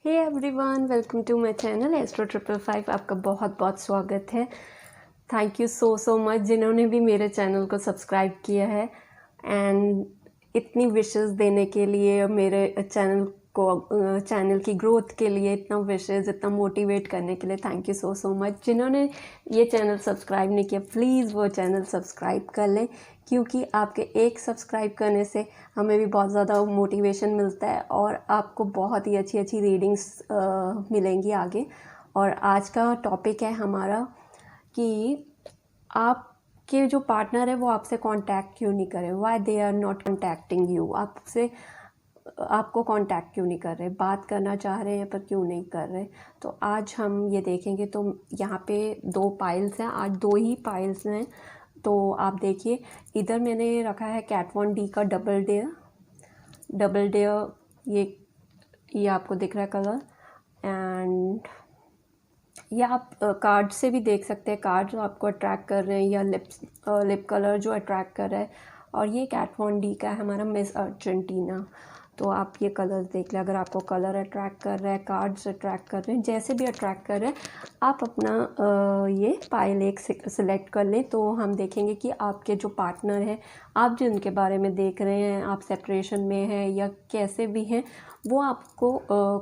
Hey everyone, welcome to my channel astro 555। आपका बहुत बहुत स्वागत है। थैंक यू सो मच जिन्होंने भी मेरे चैनल को सब्सक्राइब किया है एंड इतनी विशेस देने के लिए, मेरे चैनल की ग्रोथ के लिए इतना विशेस, इतना मोटिवेट करने के लिए थैंक यू सो मच। जिन्होंने ये चैनल सब्सक्राइब नहीं किया, प्लीज़ वो चैनल सब्सक्राइब कर लें, क्योंकि आपके एक सब्सक्राइब करने से हमें भी बहुत ज़्यादा मोटिवेशन मिलता है और आपको बहुत ही अच्छी अच्छी रीडिंग्स मिलेंगी आगे। और आज का टॉपिक है हमारा कि आपके जो पार्टनर है वो आपसे कांटेक्ट क्यों नहीं करे, why they are not contacting you. आपको कांटेक्ट क्यों नहीं कर रहे, बात करना चाह रहे हैं पर क्यों नहीं कर रहे। तो आज हम ये देखेंगे। तो यहाँ पे 2 पाइल्स हैं, आज 2 ही पाइल्स हैं। तो आप देखिए, इधर मैंने रखा है कैट वन डी का डबल डेयर। ये आपको दिख रहा है कलर। एंड ये आप कार्ड से भी देख सकते हैं, कार्ड जो आपको अट्रैक्ट कर रहे हैं या लिप कलर जो अट्रैक्ट कर रहा है। और ये कैट वन डी का है हमारा मिस अर्जेंटीना। तो आप ये कलर्स देख लें, अगर आपको कलर अट्रैक्ट कर रहा है, कार्ड्स अट्रैक्ट कर रहे हैं, जैसे भी अट्रैक्ट कर रहे हैं, आप अपना ये पाइल एक सिलेक्ट कर लें। तो हम देखेंगे कि आपके जो पार्टनर है, आप जिनके बारे में देख रहे हैं, आप सेपरेशन में हैं या कैसे भी हैं, वो आपको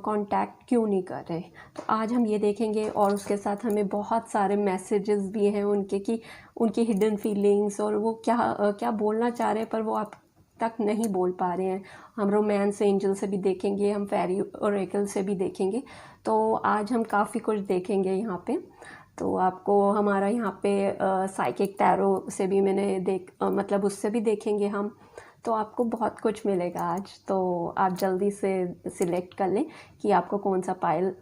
कांटेक्ट क्यों नहीं कर रहे। तो आज हम ये देखेंगे। और उसके साथ हमें बहुत सारे मैसेजेस भी हैं उनके, कि उनकी हिडन फीलिंग्स और वो क्या बोलना चाह रहे हैं पर वो आप तक नहीं बोल पा रहे हैं। हम रोमांस एंजल से भी देखेंगे, हम फेरी ओरेकल से भी देखेंगे। तो आज हम काफ़ी कुछ देखेंगे यहाँ पे। तो आपको हमारा यहाँ पे साइकिक टैरो से भी मैंने मतलब उससे भी देखेंगे हम। तो आपको बहुत कुछ मिलेगा आज। तो आप जल्दी से सिलेक्ट कर लें कि आपको कौन सा पाइल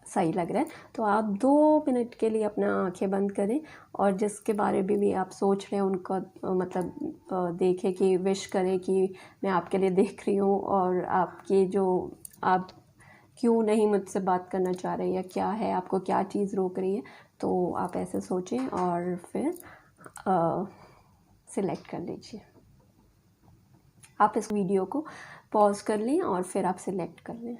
सही लग रहा है। तो आप 2 मिनट के लिए अपना आंखें बंद करें और जिसके बारे में भी आप सोच रहे हैं उनको मतलब देखें, कि विश करें कि मैं आपके लिए देख रही हूँ और आपकी जो आप क्यों नहीं मुझसे बात करना चाह रहे, या क्या है, आपको क्या चीज़ रोक रही है। तो आप ऐसे सोचें और फिर सिलेक्ट कर लीजिए। आप इस वीडियो को पॉज कर लें और फिर आप सिलेक्ट कर लें।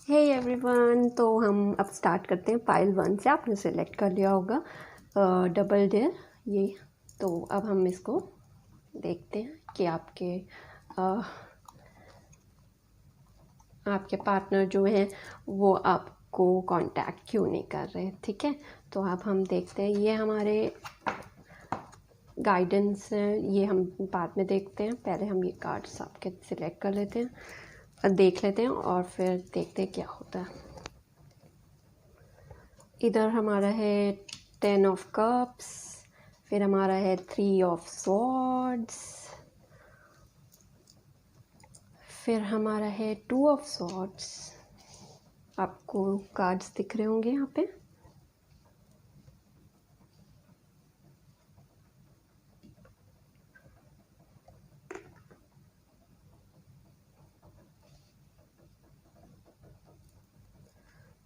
हे एवरीवन, तो हम अब स्टार्ट करते हैं पाइल 1 से। आपने सिलेक्ट कर लिया होगा डबल डेयर ये। तो अब हम इसको देखते हैं कि आपके पार्टनर जो हैं वो आपको कांटेक्ट क्यों नहीं कर रहे। ठीक है, तो अब हम देखते हैं। ये हमारे गाइडेंस है, ये हम बाद में देखते हैं। पहले हम ये कार्ड्स आपके सिलेक्ट कर लेते हैं, देख लेते हैं और फिर देखते हैं क्या होता है। इधर हमारा है 10 ऑफ कप्स, फिर हमारा है 3 ऑफ स्वॉर्ड्स, फिर हमारा है 2 ऑफ स्वॉर्ड्स। आपको कार्ड्स दिख रहे होंगे यहाँ पे।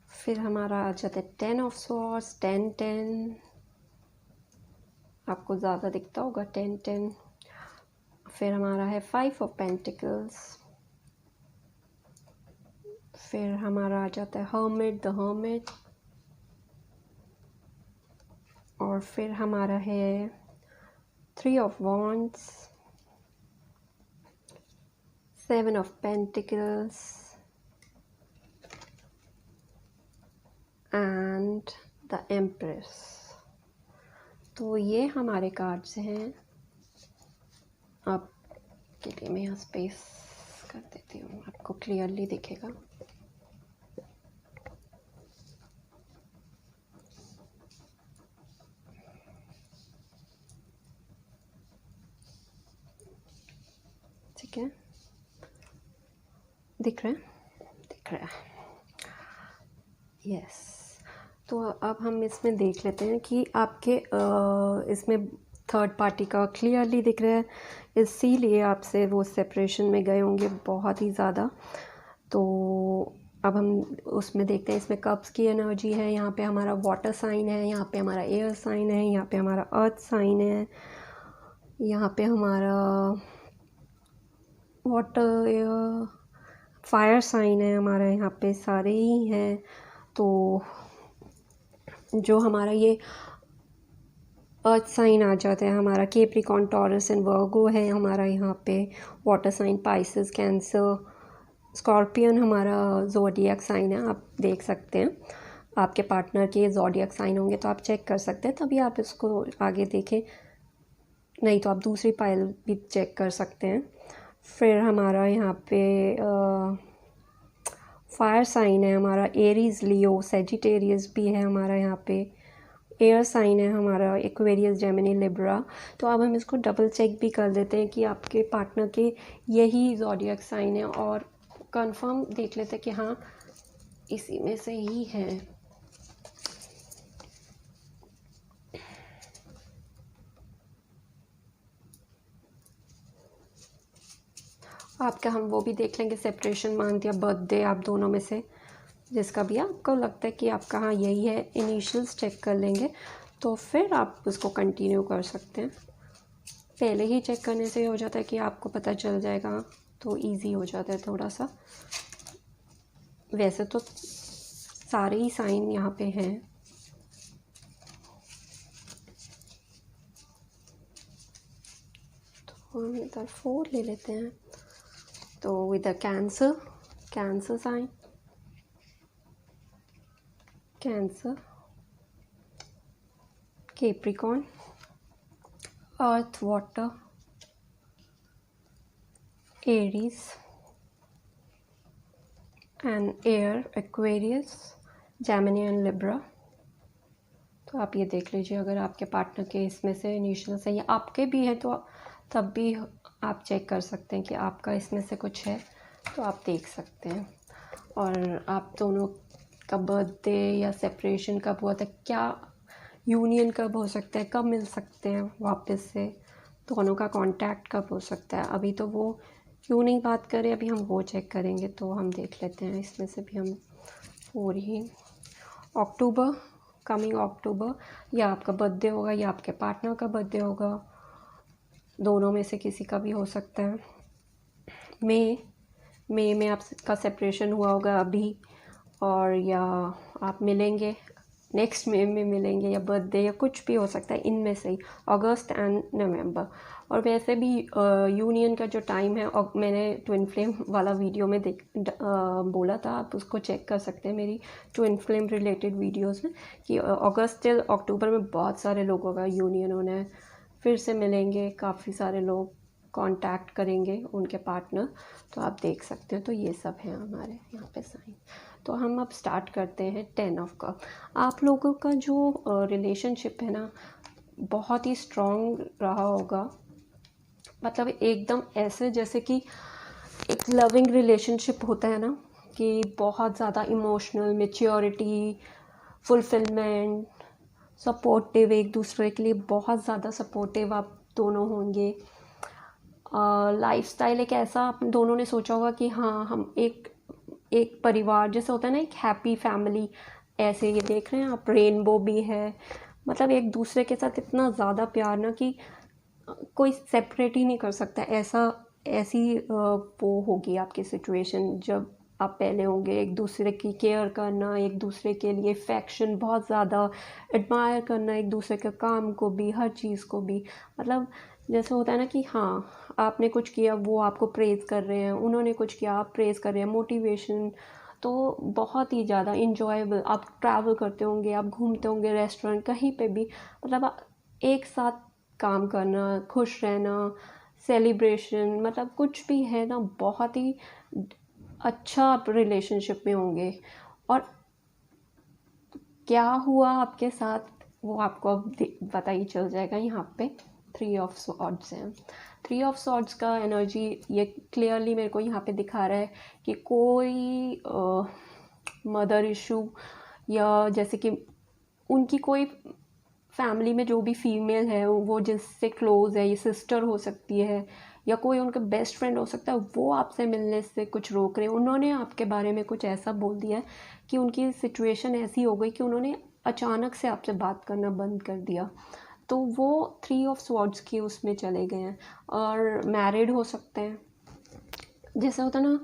फिर हमारा आ जाता है 10 ऑफ स्वॉर्ड्स, 10 आपको ज़्यादा दिखता होगा 10। फिर हमारा है 5 ऑफ पेंटिकल्स, फिर हमारा आ जाता है द हर्मिट, और फिर हमारा है 3 of wands, 7 of pentacles and the empress. तो ये हमारे कार्ड्स हैं। आपके लिए मैं यहाँ स्पेस कर देती हूँ, आपको क्लियरली दिखेगा। ठीक है, दिख रहा है। यस। तो अब हम इसमें देख लेते हैं कि आपके इसमें थर्ड पार्टी का क्लियरली दिख रहा है, इसीलिए आपसे वो सेपरेशन में गए होंगे बहुत ही ज़्यादा। तो अब हम उसमें देखते हैं। इसमें कप्स की एनर्जी है, यहाँ पे हमारा वाटर साइन है, यहाँ पे हमारा एयर साइन है, यहाँ पे हमारा अर्थ साइन है, यहाँ पे हमारा वाटर फायर साइन है हमारा, यहाँ पे सारे ही हैं। तो जो हमारा ये अर्थ साइन आ जाता है हमारा, कैप्रिकॉर्न, टॉरस एंड वर्गो है हमारा यहाँ पे। Water sign Pisces, Cancer, Scorpion हमारा ज़ोडिएक साइन है। आप देख सकते हैं आपके पार्टनर के ज़ोडिएक साइन होंगे तो आप चेक कर सकते हैं, तभी आप इसको आगे देखें, नहीं तो आप दूसरी पाइल भी चेक कर सकते हैं। फिर हमारा यहाँ पे फायर साइन है हमारा एरीज, लियो, सेजिटेरियस भी है हमारा यहाँ पे। एयर साइन है हमारा एक्वेरियस, जेमिनी, लिब्रा। तो अब हम इसको डबल चेक भी कर लेते हैं कि आपके पार्टनर के यही ज़ोडिएक साइन है, और कंफर्म देख लेते हैं कि हाँ इसी में से ही है। आपका हम वो भी देख लेंगे, सेपरेशन मंथ या बर्थडे, आप दोनों में से जिसका भी आपको लगता है कि आपका हाँ यही है, इनिशियल्स चेक कर लेंगे। तो फिर आप उसको कंटिन्यू कर सकते हैं। पहले ही चेक करने से हो जाता है कि आपको पता चल जाएगा, तो इजी हो जाता है थोड़ा सा। वैसे तो सारे ही साइन यहाँ पे हैं। तो हम इधर 4 ले लेते हैं। तो इधर Cancer, Cancer sign, Cancer, Capricorn, earth, water, Aries and air, Aquarius, Gemini and Libra. तो आप ये देख लीजिए, अगर आपके पार्टनर के इसमें से इनिशियल से या आपके भी हैं तो तब भी आप चेक कर सकते हैं कि आपका इसमें से कुछ है, तो आप देख सकते हैं। और आप दोनों का बर्थडे या सेपरेशन कब हुआ था, क्या यूनियन कब हो सकता है, कब मिल सकते हैं वापस से, दोनों का कांटेक्ट कब हो सकता है। अभी तो वो क्यों नहीं बात करें, अभी हम वो चेक करेंगे। तो हम देख लेते हैं इसमें से भी हम पूरी अक्टूबर, कमिंग अक्टूबर, या आपका बर्थडे होगा या आपके पार्टनर का बर्थडे होगा, दोनों में से किसी का भी हो सकता है। मई में आपका सेपरेशन हुआ होगा अभी, और या आप मिलेंगे नेक्स्ट मई में मिलेंगे, या बर्थडे या कुछ भी हो सकता है इनमें से ही, अगस्त एंड नवंबर। और वैसे भी यूनियन का जो टाइम है, और मैंने ट्विन फ्लेम वाला वीडियो में बोला था, आप उसको चेक कर सकते हैं मेरी ट्विन फ्लेम रिलेटेड वीडियोस में, कि अगस्त till अक्टूबर में बहुत सारे लोगों का यूनियन होना है, फिर से मिलेंगे, काफ़ी सारे लोग कांटेक्ट करेंगे उनके पार्टनर। तो आप देख सकते हो, तो ये सब है हमारे यहाँ पे साइन। तो हम अब स्टार्ट करते हैं 10 ऑफ कप। आप लोगों का जो रिलेशनशिप है ना, बहुत ही स्ट्रॉन्ग रहा होगा, मतलब एकदम ऐसे जैसे कि एक लविंग रिलेशनशिप होता है ना, कि बहुत ज़्यादा इमोशनल, मैच्योरिटी, फुलफिलमेंट, सपोर्टिव, एक दूसरे के लिए बहुत ज़्यादा सपोर्टिव आप दोनों होंगे। लाइफस्टाइल एक ऐसा आप दोनों ने सोचा होगा कि हाँ हम एक परिवार जैसे होता है ना, एक हैप्पी फैमिली, ऐसे ये देख रहे हैं आप, रेनबो भी है, मतलब एक दूसरे के साथ इतना ज़्यादा प्यार ना कि कोई सेपरेट ही नहीं कर सकता। ऐसी वो होगी आपकी सिचुएशन जब आप पहले होंगे, एक दूसरे की केयर करना, एक दूसरे के लिए अफेक्शन, बहुत ज़्यादा एडमायर करना एक दूसरे के काम को भी, हर चीज़ को भी। मतलब जैसे होता है ना कि हाँ आपने कुछ किया, वो आपको प्रेज़ कर रहे हैं, उन्होंने कुछ किया, आप प्रेज़ कर रहे हैं, मोटिवेशन। तो बहुत ही ज़्यादा इंजॉयबल, आप ट्रैवल करते होंगे, आप घूमते होंगे रेस्टोरेंट कहीं पे भी, मतलब एक साथ काम करना, खुश रहना, सेलिब्रेशन, मतलब कुछ भी है ना, बहुत ही अच्छा आप रिलेशनशिप में होंगे। और क्या हुआ आपके साथ वो आपको अब पता ही चल जाएगा। यहाँ पे 3 ऑफ सॉर्ड्स हैं। 3 ऑफ सॉर्ड्स का एनर्जी ये क्लियरली मेरे को यहाँ पे दिखा रहा है कि कोई मदर इशू, या जैसे कि उनकी कोई फैमिली में जो भी फीमेल है वो जिससे क्लोज़ है, ये सिस्टर हो सकती है या कोई उनका बेस्ट फ्रेंड हो सकता है, वो आपसे मिलने से कुछ रोक रहे हैं। उन्होंने आपके बारे में कुछ ऐसा बोल दिया है कि उनकी सिचुएशन ऐसी हो गई कि उन्होंने अचानक से आपसे बात करना बंद कर दिया। तो वो 3 ऑफ स्वॉर्ड्स की उसमें चले गए हैं, और मैरिड हो सकते हैं, जैसे होता ना,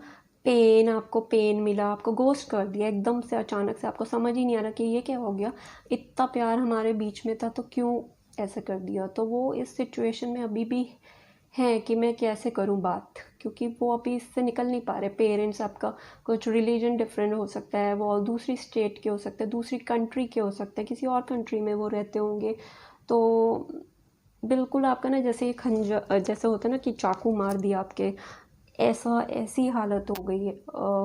पेन, आपको पेन मिला, आपको घोस्ट कर दिया एकदम से, अचानक से, आपको समझ ही नहीं आ रहा कि ये क्या हो गया, इतना प्यार हमारे बीच में था तो क्यों ऐसे कर दिया। तो वो इस सिचुएशन में अभी भी है कि मैं कैसे करूं बात, क्योंकि वो अभी इससे निकल नहीं पा रहे। पेरेंट्स, आपका कुछ रिलीजन डिफरेंट हो सकता है, वो और दूसरी स्टेट के हो सकते हैं, दूसरी कंट्री के हो सकते हैं, किसी और कंट्री में वो रहते होंगे। तो बिल्कुल आपका ना, जैसे ये खंजर, जैसे होता है ना कि चाकू मार दिया आपके, ऐसा, ऐसी हालत हो गई है,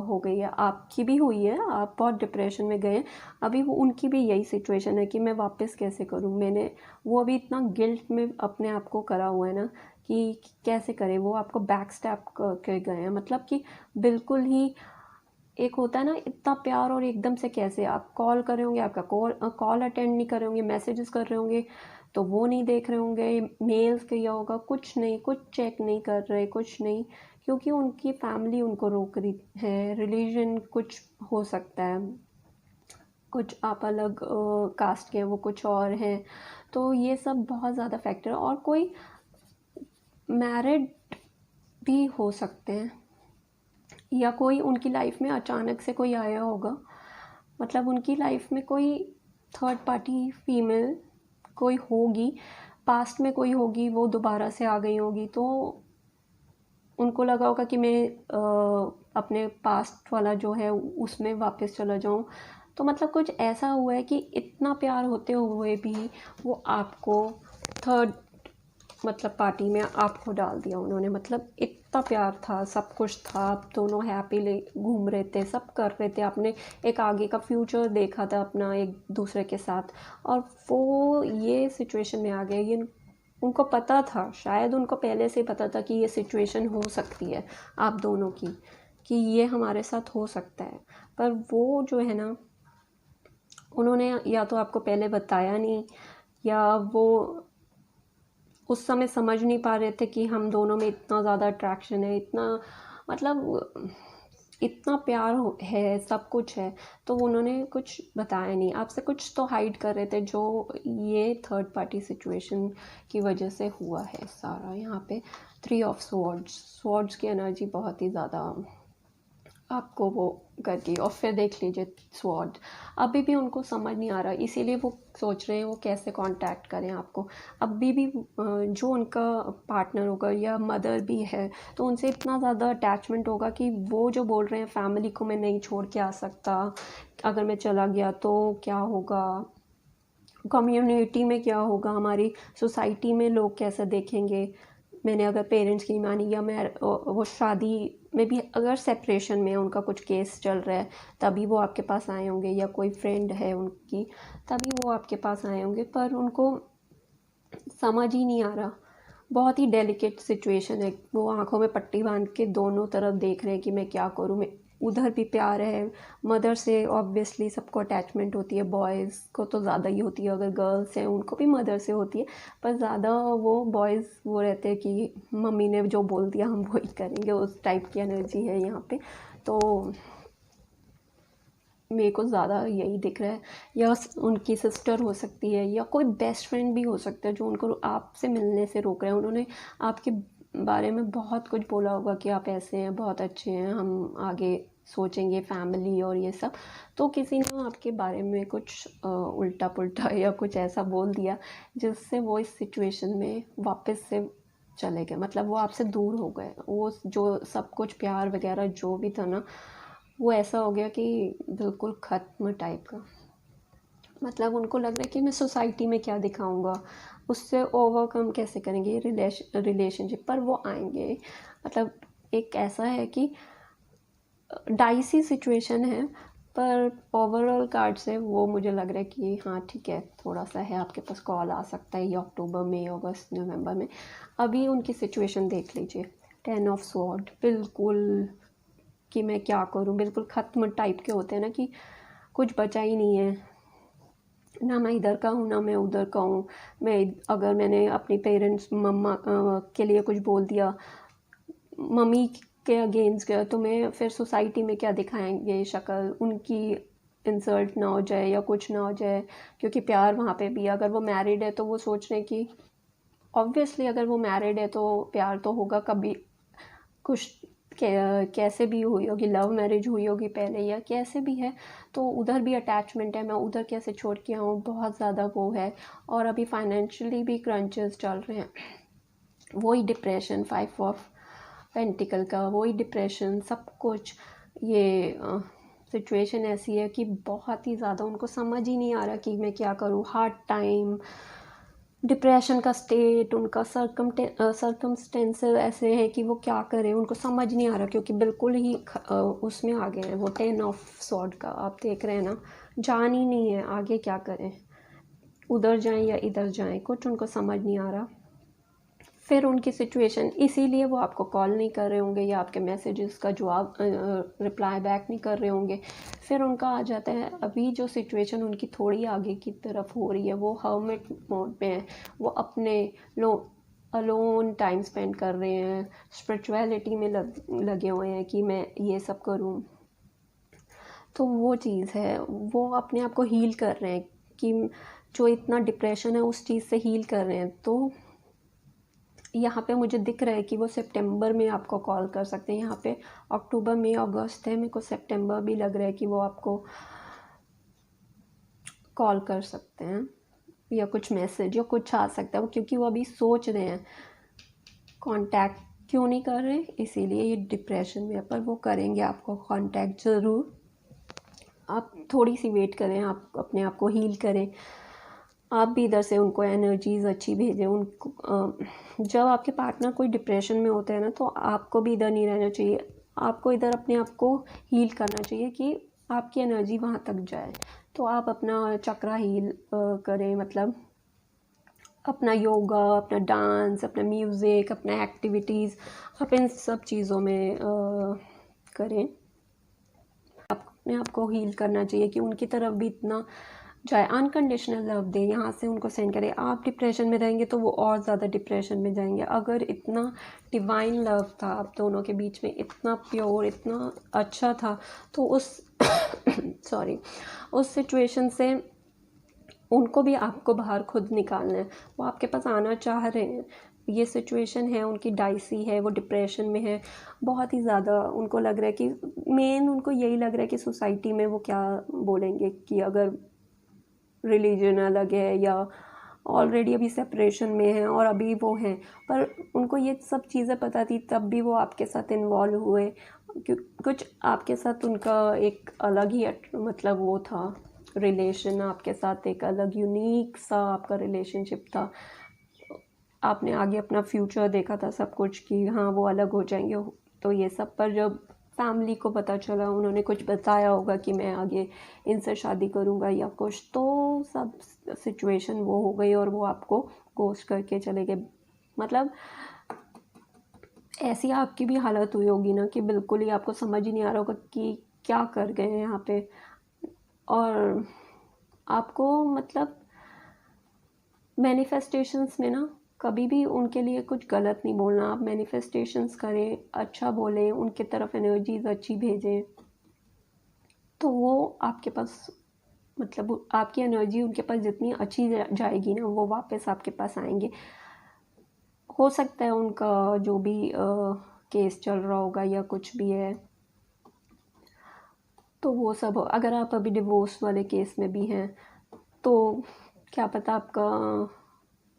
हो गई है। आपकी भी हुई है, आप बहुत डिप्रेशन में गए हैं। अभी वो उनकी भी यही सिचुएशन है कि मैं वापस कैसे करूं। मैंने वो अभी इतना गिल्ट में अपने आप को करा हुआ है ना कि कैसे करें। वो आपको बैक स्टैप करके गए हैं, मतलब कि बिल्कुल ही, एक होता है ना इतना प्यार, और एकदम से कैसे आप कॉल कर रहे होंगे, आपका कॉल अटेंड नहीं कर रहे होंगे, मैसेजेस कर रहे होंगे तो वो नहीं देख रहे होंगे, मेल्स किया होगा, कुछ नहीं, कुछ चेक नहीं कर रहे, कुछ नहीं, क्योंकि उनकी फैमिली उनको रोक रही है। रिलीजन कुछ हो सकता है, कुछ आप अलग कास्ट के हैं, वो कुछ और हैं। तो ये सब बहुत ज़्यादा फैक्टर, और कोई मैरिड भी हो सकते हैं, या कोई उनकी लाइफ में अचानक से कोई आया होगा, मतलब उनकी लाइफ में कोई थर्ड पार्टी फीमेल कोई होगी, पास्ट में कोई होगी, वो दोबारा से आ गई होगी, तो उनको लगा होगा कि मैं अपने पास्ट वाला जो है उसमें वापस चला जाऊं। तो मतलब कुछ ऐसा हुआ है कि इतना प्यार होते हुए भी वो आपको थर्ड, मतलब पार्टी में आपको डाल दिया उन्होंने। मतलब इतना प्यार था, सब कुछ था, आप दोनों हैप्पीली घूम रहे थे, सब कर रहे थे, आपने एक आगे का फ्यूचर देखा था अपना एक दूसरे के साथ, और वो ये सिचुएशन में आ गए। ये उनको पता था, शायद उनको पहले से पता था कि ये सिचुएशन हो सकती है आप दोनों की, कि ये हमारे साथ हो सकता है। पर वो जो है ना, उन्होंने या तो आपको पहले बताया नहीं, या वो उस समय समझ नहीं पा रहे थे कि हम दोनों में इतना ज़्यादा अट्रैक्शन है, इतना, मतलब इतना प्यार है, सब कुछ है, तो उन्होंने कुछ बताया नहीं आपसे, कुछ तो हाइड कर रहे थे, जो ये थर्ड पार्टी सिचुएशन की वजह से हुआ है सारा। यहाँ पे 3 ऑफ स्वॉर्ड्स की एनर्जी बहुत ही ज़्यादा आपको वो करके, और फिर देख लीजिए स्वॉर्ड, अभी भी उनको समझ नहीं आ रहा, इसीलिए वो सोच रहे हैं वो कैसे कांटेक्ट करें आपको। अभी भी जो उनका पार्टनर होगा या मदर भी है, तो उनसे इतना ज़्यादा अटैचमेंट होगा कि वो जो बोल रहे हैं फैमिली को मैं नहीं छोड़ के आ सकता, अगर मैं चला गया तो क्या होगा, कम्युनिटी में क्या होगा, हमारी सोसाइटी में लोग कैसे देखेंगे, मैंने अगर पेरेंट्स की मानी, या मैं वो शादी में भी अगर सेपरेशन में उनका कुछ केस चल रहा है, तभी वो आपके पास आए होंगे, या कोई फ्रेंड है उनकी तभी वो आपके पास आए होंगे, पर उनको समझ ही नहीं आ रहा। बहुत ही डेलिकेट सिचुएशन है, वो आंखों में पट्टी बांध के दोनों तरफ देख रहे हैं कि मैं क्या करूँ। मैं, उधर भी प्यार है, मदर से ऑब्वियसली सबको अटैचमेंट होती है, बॉयज़ को तो ज़्यादा ही होती है, अगर गर्ल्स हैं उनको भी मदर से होती है, पर ज़्यादा वो बॉयज़ वो रहते हैं कि मम्मी ने जो बोल दिया हम वही करेंगे, उस टाइप की एनर्जी है यहाँ पे। तो मेरे को ज़्यादा यही दिख रहा है, या उनकी सिस्टर हो सकती है, या कोई बेस्ट फ्रेंड भी हो सकता है जो उनको आपसे मिलने से रोक रहे हैं। उन्होंने आपके बारे में बहुत कुछ बोला होगा कि आप ऐसे हैं, बहुत अच्छे हैं, हम आगे सोचेंगे फैमिली और ये सब, तो किसी ने आपके बारे में कुछ उल्टा पुल्टा या कुछ ऐसा बोल दिया, जिससे वो इस सिचुएशन में वापस से चले गए, मतलब वो आपसे दूर हो गए। वो जो सब कुछ प्यार वगैरह जो भी था ना, वो ऐसा हो गया कि बिल्कुल ख़त्म टाइप का। मतलब उनको लग रहा है कि मैं सोसाइटी में क्या दिखाऊंगा, उससे ओवरकम कैसे करेंगे रिलेशनशिप, पर वो आएंगे। मतलब एक ऐसा है कि डाइसी सिचुएशन है, पर ओवरऑल कार्ड से वो मुझे लग रहा है कि हाँ ठीक है, थोड़ा सा है, आपके पास कॉल आ सकता है ये अक्टूबर में, अगस्त, नवंबर में। अभी उनकी सिचुएशन देख लीजिए, 10 ऑफ स्वॉर्ड, बिल्कुल कि मैं क्या करूं, बिल्कुल ख़त्म टाइप के होते हैं ना, कि कुछ बचा ही नहीं है, ना मैं इधर का हूँ ना मैं उधर का हूँ। मैं अगर मैंने अपनी पेरेंट्स मम्मा के लिए कुछ बोल दिया, मम्मी के अगेंस्ट गया, तो मैं फिर सोसाइटी में क्या दिखाएंगे शक्ल, उनकी इंसल्ट ना हो जाए या कुछ ना हो जाए, क्योंकि प्यार वहाँ पे भी, अगर वो मैरिड है तो वो सोच रहे हैं कि ऑब्वियसली अगर वो मैरिड है तो प्यार तो होगा, कभी कुछ कैसे भी हुई होगी, लव मैरिज हुई होगी पहले या कैसे भी है, तो उधर भी अटैचमेंट है, मैं उधर कैसे छोड़ के आऊँ, बहुत ज़्यादा वो है। और अभी फाइनेंशियली भी क्रंचेस चल रहे हैं, वही डिप्रेशन, 5 ऑफ पेंटिकल का वही डिप्रेशन, सब कुछ। ये सिचुएशन ऐसी है कि बहुत ही ज़्यादा उनको समझ ही नहीं आ रहा कि मैं क्या करूँ। हार्ड टाइम, डिप्रेशन का स्टेट, उनका सर्कमस्टेंसेस ऐसे हैं कि वो क्या करें, उनको समझ नहीं आ रहा, क्योंकि बिल्कुल ही उसमें आ गए हैं वो 10 ऑफ सॉर्ड का। आप देख रहे हैं ना, जान ही नहीं है आगे क्या करें, उधर जाएं या इधर जाएं, कुछ उनको समझ नहीं आ रहा। फिर उनकी सिचुएशन, इसीलिए वो आपको कॉल नहीं कर रहे होंगे या आपके मैसेजेस का जवाब रिप्लाई बैक नहीं कर रहे होंगे। फिर उनका आ जाता है, अभी जो सिचुएशन उनकी थोड़ी आगे की तरफ हो रही है, वो हर्मिट मोड पे है, वो अपने अलोन टाइम स्पेंड कर रहे हैं, स्पिरिचुअलिटी में लगे हुए हैं कि मैं ये सब करूं। तो वो चीज़ है, वो अपने आप को हील कर रहे हैं, कि जो इतना डिप्रेशन है उस चीज़ से हील कर रहे हैं। तो यहाँ पे मुझे दिख रहा है कि वो सितंबर में आपको कॉल कर सकते हैं। यहाँ पे अक्टूबर में अगस्त है, मेरे को सितंबर भी लग रहा है कि वो आपको कॉल कर सकते हैं या कुछ मैसेज या कुछ आ सकता है वो, क्योंकि वो अभी सोच रहे हैं। कांटेक्ट क्यों नहीं कर रहे, इसीलिए ये डिप्रेशन में है, पर वो करेंगे आपको कांटेक्ट ज़रूर। आप थोड़ी सी वेट करें, आप अपने आप को हील करें। आप भी इधर से उनको एनर्जीज़ अच्छी भेजें उनको। जब आपके पार्टनर कोई डिप्रेशन में होता है ना, तो आपको भी इधर नहीं रहना चाहिए, आपको इधर अपने आप को हील करना चाहिए कि आपकी एनर्जी वहाँ तक जाए। तो आप अपना चक्रा हील करें, मतलब अपना योगा, अपना डांस, अपना म्यूज़िक, अपना एक्टिविटीज़, आप इन सब चीज़ों में करें। अपने आप को हील करना चाहिए कि उनकी तरफ भी इतना जाए, अनकंडीशनल लव दें, यहाँ से उनको सेंड करें। आप डिप्रेशन में रहेंगे तो वो और ज़्यादा डिप्रेशन में जाएंगे। अगर इतना डिवाइन लव था आप दोनों के बीच में, इतना प्योर, इतना अच्छा था, तो उस सॉरी, उस सिचुएशन से उनको भी आपको बाहर खुद निकालना है। वो आपके पास आना चाह रहे हैं, ये सिचुएशन है उनकी डाइसी है, वो डिप्रेशन में है बहुत ही ज़्यादा। उनको लग रहा है कि मेन उनको यही लग रहा है कि सोसाइटी में वो क्या बोलेंगे, कि अगर रिलीजन अलग है या ऑलरेडी अभी सेपरेशन में है और अभी वो हैं, पर उनको ये सब चीज़ें पता थी तब भी वो आपके साथ इन्वॉल्व हुए। कुछ आपके साथ उनका एक अलग ही मतलब वो था रिलेशन, आपके साथ एक अलग यूनिक सा आपका रिलेशनशिप था। आपने आगे अपना फ्यूचर देखा था सब कुछ, कि हाँ वो अलग हो जाएंगे, तो ये सब। पर जब फैमिली को पता चला, उन्होंने कुछ बताया होगा कि मैं आगे इनसे शादी करूँगा या कुछ, तो सब सिचुएशन वो हो गई और वो आपको घोस्ट करके चले गए। मतलब ऐसी आपकी भी हालत हुई होगी ना, कि बिल्कुल ही आपको समझ ही नहीं आ रहा होगा कि क्या कर गए हैं यहाँ पे। और आपको मतलब मैनिफेस्टेशंस में ना कभी भी उनके लिए कुछ गलत नहीं बोलना। आप मैनिफेस्टेशंस करें, अच्छा बोलें, उनके तरफ एनर्जीज अच्छी भेजें, तो वो आपके पास मतलब आपकी एनर्जी उनके पास जितनी अच्छी जाएगी ना, वो वापस आपके पास आएंगे। हो सकता है उनका जो भी केस चल रहा होगा या कुछ भी है, तो वो सब, अगर आप अभी डिवोर्स वाले केस में भी हैं, तो क्या पता आपका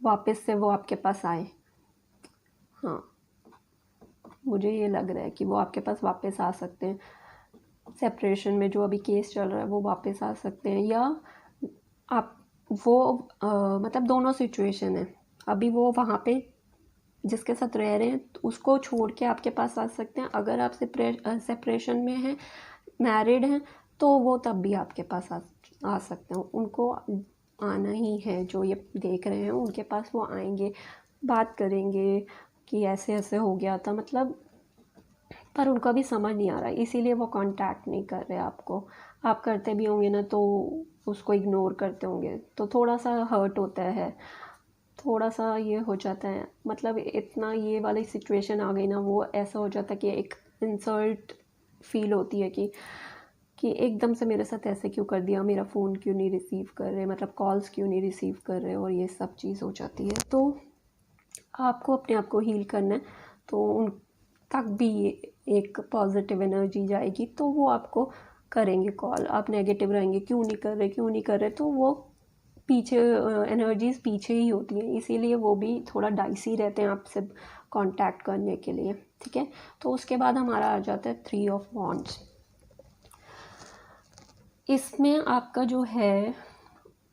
वापस से वो आपके पास आए। हाँ, मुझे ये लग रहा है कि वो आपके पास वापस आ सकते हैं। सेपरेशन में जो अभी केस चल रहा है वो वापस आ सकते हैं, या आप वो मतलब दोनों सिचुएशन है। अभी वो वहाँ पे जिसके साथ रह रहे हैं तो उसको छोड़ के आपके पास आ सकते हैं। अगर आप सेपरेशन में हैं, मैरिड हैं, तो वो तब भी आपके पास आ सकते हैं। उनको आना ही है, जो ये देख रहे हैं उनके पास वो आएंगे, बात करेंगे कि ऐसे ऐसे हो गया था, मतलब। पर उनको भी समझ नहीं आ रहा, इसीलिए वो कांटेक्ट नहीं कर रहे आपको। आप करते भी होंगे ना तो उसको इग्नोर करते होंगे, तो थोड़ा सा हर्ट होता है, थोड़ा सा ये हो जाता है। मतलब इतना ये वाली सिचुएशन आ गई ना, वो ऐसा हो जाता है कि एक इंसल्ट फील होती है कि एकदम से मेरे साथ ऐसे क्यों कर दिया, मेरा फ़ोन क्यों नहीं रिसीव कर रहे, मतलब कॉल्स क्यों नहीं रिसीव कर रहे, और ये सब चीज़ हो जाती है। तो आपको अपने आप को हील करना है। तो तक भी एक पॉजिटिव एनर्जी जाएगी, तो वो आपको करेंगे कॉल। आप नेगेटिव रहेंगे, क्यों नहीं कर रहे, क्यों नहीं कर रहे, तो वो पीछे एनर्जीज पीछे ही होती हैं, इसीलिए वो भी थोड़ा डाइसी रहते हैं आपसे कांटेक्ट करने के लिए, ठीक है। तो उसके बाद हमारा आ जाता है 3 ऑफ वॉन्ड्स। इसमें आपका जो है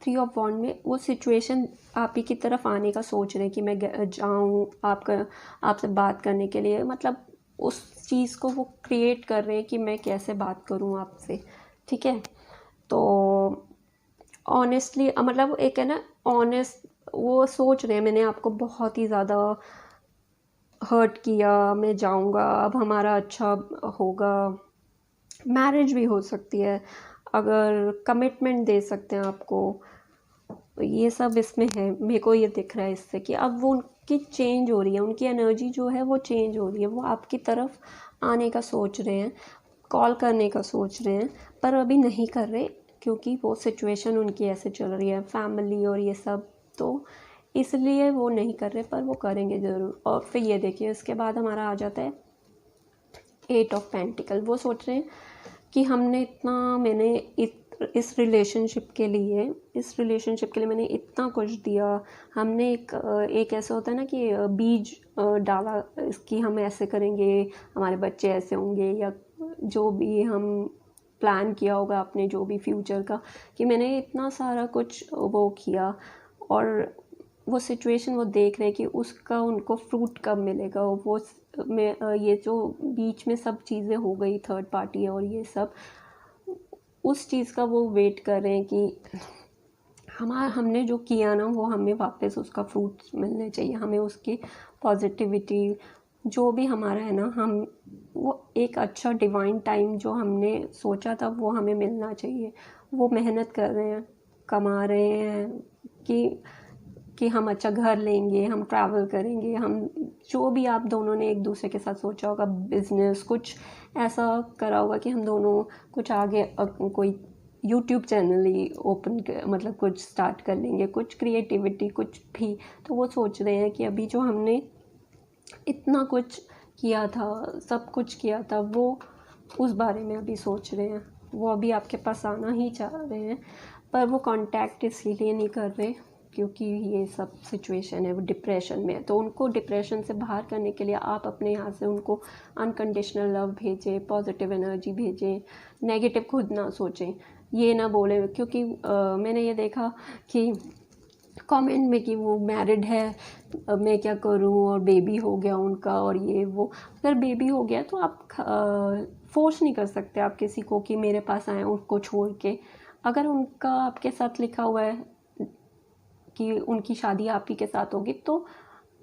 3 ऑफ वॉन्ड में वो सिचुएशन आप ही की तरफ आने का सोच रहे हैं कि मैं जाऊँ आपसे बात करने के लिए, मतलब उस चीज़ को वो क्रिएट कर रहे हैं कि मैं कैसे बात करूँ आपसे, ठीक है। तो ऑनेस्टली मतलब एक है ना ऑनेस्ट, वो सोच रहे हैं मैंने आपको बहुत ही ज़्यादा हर्ट किया, मैं जाऊँगा, अब हमारा अच्छा होगा, मैरिज भी हो सकती है, अगर कमिटमेंट दे सकते हैं आपको, ये सब इसमें है। मेरे को ये दिख रहा है इससे कि अब वो उनकी चेंज हो रही है, उनकी एनर्जी जो है वो चेंज हो रही है, वो आपकी तरफ आने का सोच रहे हैं, कॉल करने का सोच रहे हैं, पर अभी नहीं कर रहे क्योंकि वो सिचुएशन उनकी ऐसे चल रही है, फैमिली और ये सब, तो इसलिए वो नहीं कर रहे, पर वो करेंगे ज़रूर। और फिर ये देखिए इसके बाद हमारा आ जाता है 8 ऑफ पेंटिकल। वो सोच रहे हैं कि मैंने इस रिलेशनशिप के लिए मैंने इतना कुछ दिया, हमने एक ऐसा होता है ना कि बीज डाला इसकी, हम ऐसे करेंगे, हमारे बच्चे ऐसे होंगे, या जो भी हम प्लान किया होगा अपने जो भी फ्यूचर का, कि मैंने इतना सारा कुछ वो किया, और वो सिचुएशन वो देख रहे हैं कि उसका उनको फ्रूट कब मिलेगा। वो ये जो बीच में सब चीज़ें हो गई, थर्ड पार्टी और ये सब, उस चीज़ का वो वेट कर रहे हैं कि हमने जो किया ना वो हमें वापस उसका फ्रूट मिलने चाहिए, हमें उसकी पॉजिटिविटी जो भी हमारा है ना, हम वो एक अच्छा डिवाइन टाइम जो हमने सोचा था वो हमें मिलना चाहिए। वो मेहनत कर रहे हैं, कमा रहे हैं कि हम अच्छा घर लेंगे, हम ट्रैवल करेंगे, हम जो भी आप दोनों ने एक दूसरे के साथ सोचा होगा, बिजनेस कुछ ऐसा करा होगा कि हम दोनों कुछ आगे कोई यूट्यूब चैनल ही मतलब कुछ स्टार्ट कर लेंगे, कुछ क्रिएटिविटी कुछ भी। तो वो सोच रहे हैं कि अभी जो हमने इतना कुछ किया था, सब कुछ किया था, वो उस बारे में अभी सोच रहे हैं। वो अभी आपके पास आना ही चाह रहे हैं, पर वो कांटेक्ट इसीलिए नहीं कर रहे क्योंकि ये सब सिचुएशन है, वो डिप्रेशन में है। तो उनको डिप्रेशन से बाहर करने के लिए आप अपने यहाँ से उनको अनकंडीशनल लव भेजें, पॉजिटिव एनर्जी भेजें, नेगेटिव खुद ना सोचें, ये ना बोलें। क्योंकि मैंने ये देखा कि कमेंट में कि वो मैरिड है, अब मैं क्या करूं, और बेबी हो गया उनका, और ये वो। अगर बेबी हो गया तो आप फोर्स नहीं कर सकते आप किसी को कि मेरे पास आए उनको छोड़ के। अगर उनका आपके साथ लिखा हुआ है कि उनकी शादी आप ही के साथ होगी, तो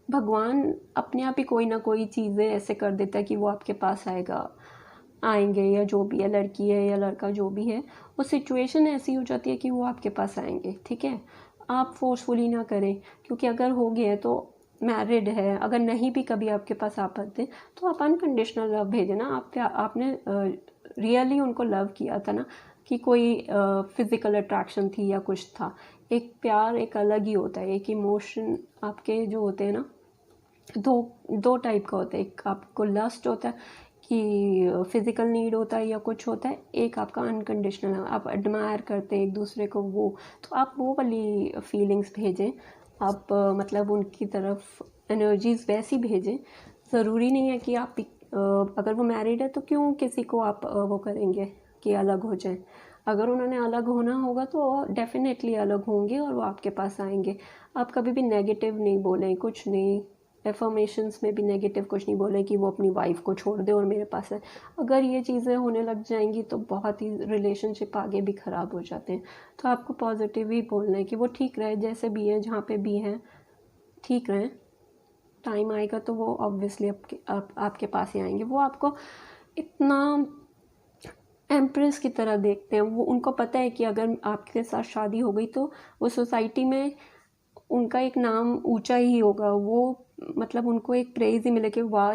भगवान अपने आप ही कोई ना कोई चीज़ें ऐसे कर देता है कि वो आपके पास आएंगे, या जो भी है, लड़की है या लड़का जो भी है, वो सिचुएशन ऐसी हो जाती है कि वो आपके पास आएंगे, ठीक है। आप फोर्सफुली ना करें, क्योंकि अगर हो गया तो मैरिड है, अगर नहीं भी कभी आपके पास आ पाते तो आप अनकंडीशनल लव भेजें ना। आपने रियली उनको लव किया था ना, कि कोई फिज़िकल अट्रैक्शन थी या कुछ था। एक प्यार एक अलग ही होता है, एक इमोशन आपके जो होते हैं ना, दो टाइप का होता है। एक आपको लस्ट होता है कि फिज़िकल नीड होता है या कुछ होता है, एक आपका अनकंडीशनल है, आप एडमायर करते हैं एक दूसरे को, वो तो आप वो वाली फीलिंग्स भेजें। आप मतलब उनकी तरफ एनर्जीज वैसी भेजें। ज़रूरी नहीं है कि आप अगर वो मैरिड है तो क्यों किसी को आप वो करेंगे कि अलग हो जाए। अगर उन्होंने अलग होना होगा तो डेफिनेटली अलग होंगे और वो आपके पास आएंगे। आप कभी भी नेगेटिव नहीं बोलें, कुछ नहीं, एफर्मेशंस में भी नेगेटिव कुछ नहीं बोलें कि वो अपनी वाइफ को छोड़ दे और मेरे पास है। अगर ये चीज़ें होने लग जाएंगी तो बहुत ही रिलेशनशिप आगे भी ख़राब हो जाते हैं। तो आपको पॉजिटिव ही बोलना है कि वो ठीक रहे, जैसे भी हैं, जहाँ पे भी हैं ठीक रहें। टाइम आएगा तो वो ऑब्वियसली आपके पास ही आएंगे। वो आपको इतना एम्प्रेस की तरह देखते हैं। वो उनको पता है कि अगर आपके साथ शादी हो गई तो वो सोसाइटी में उनका एक नाम ऊंचा ही होगा। वो मतलब उनको एक प्रेज़ ही मिले कि वाह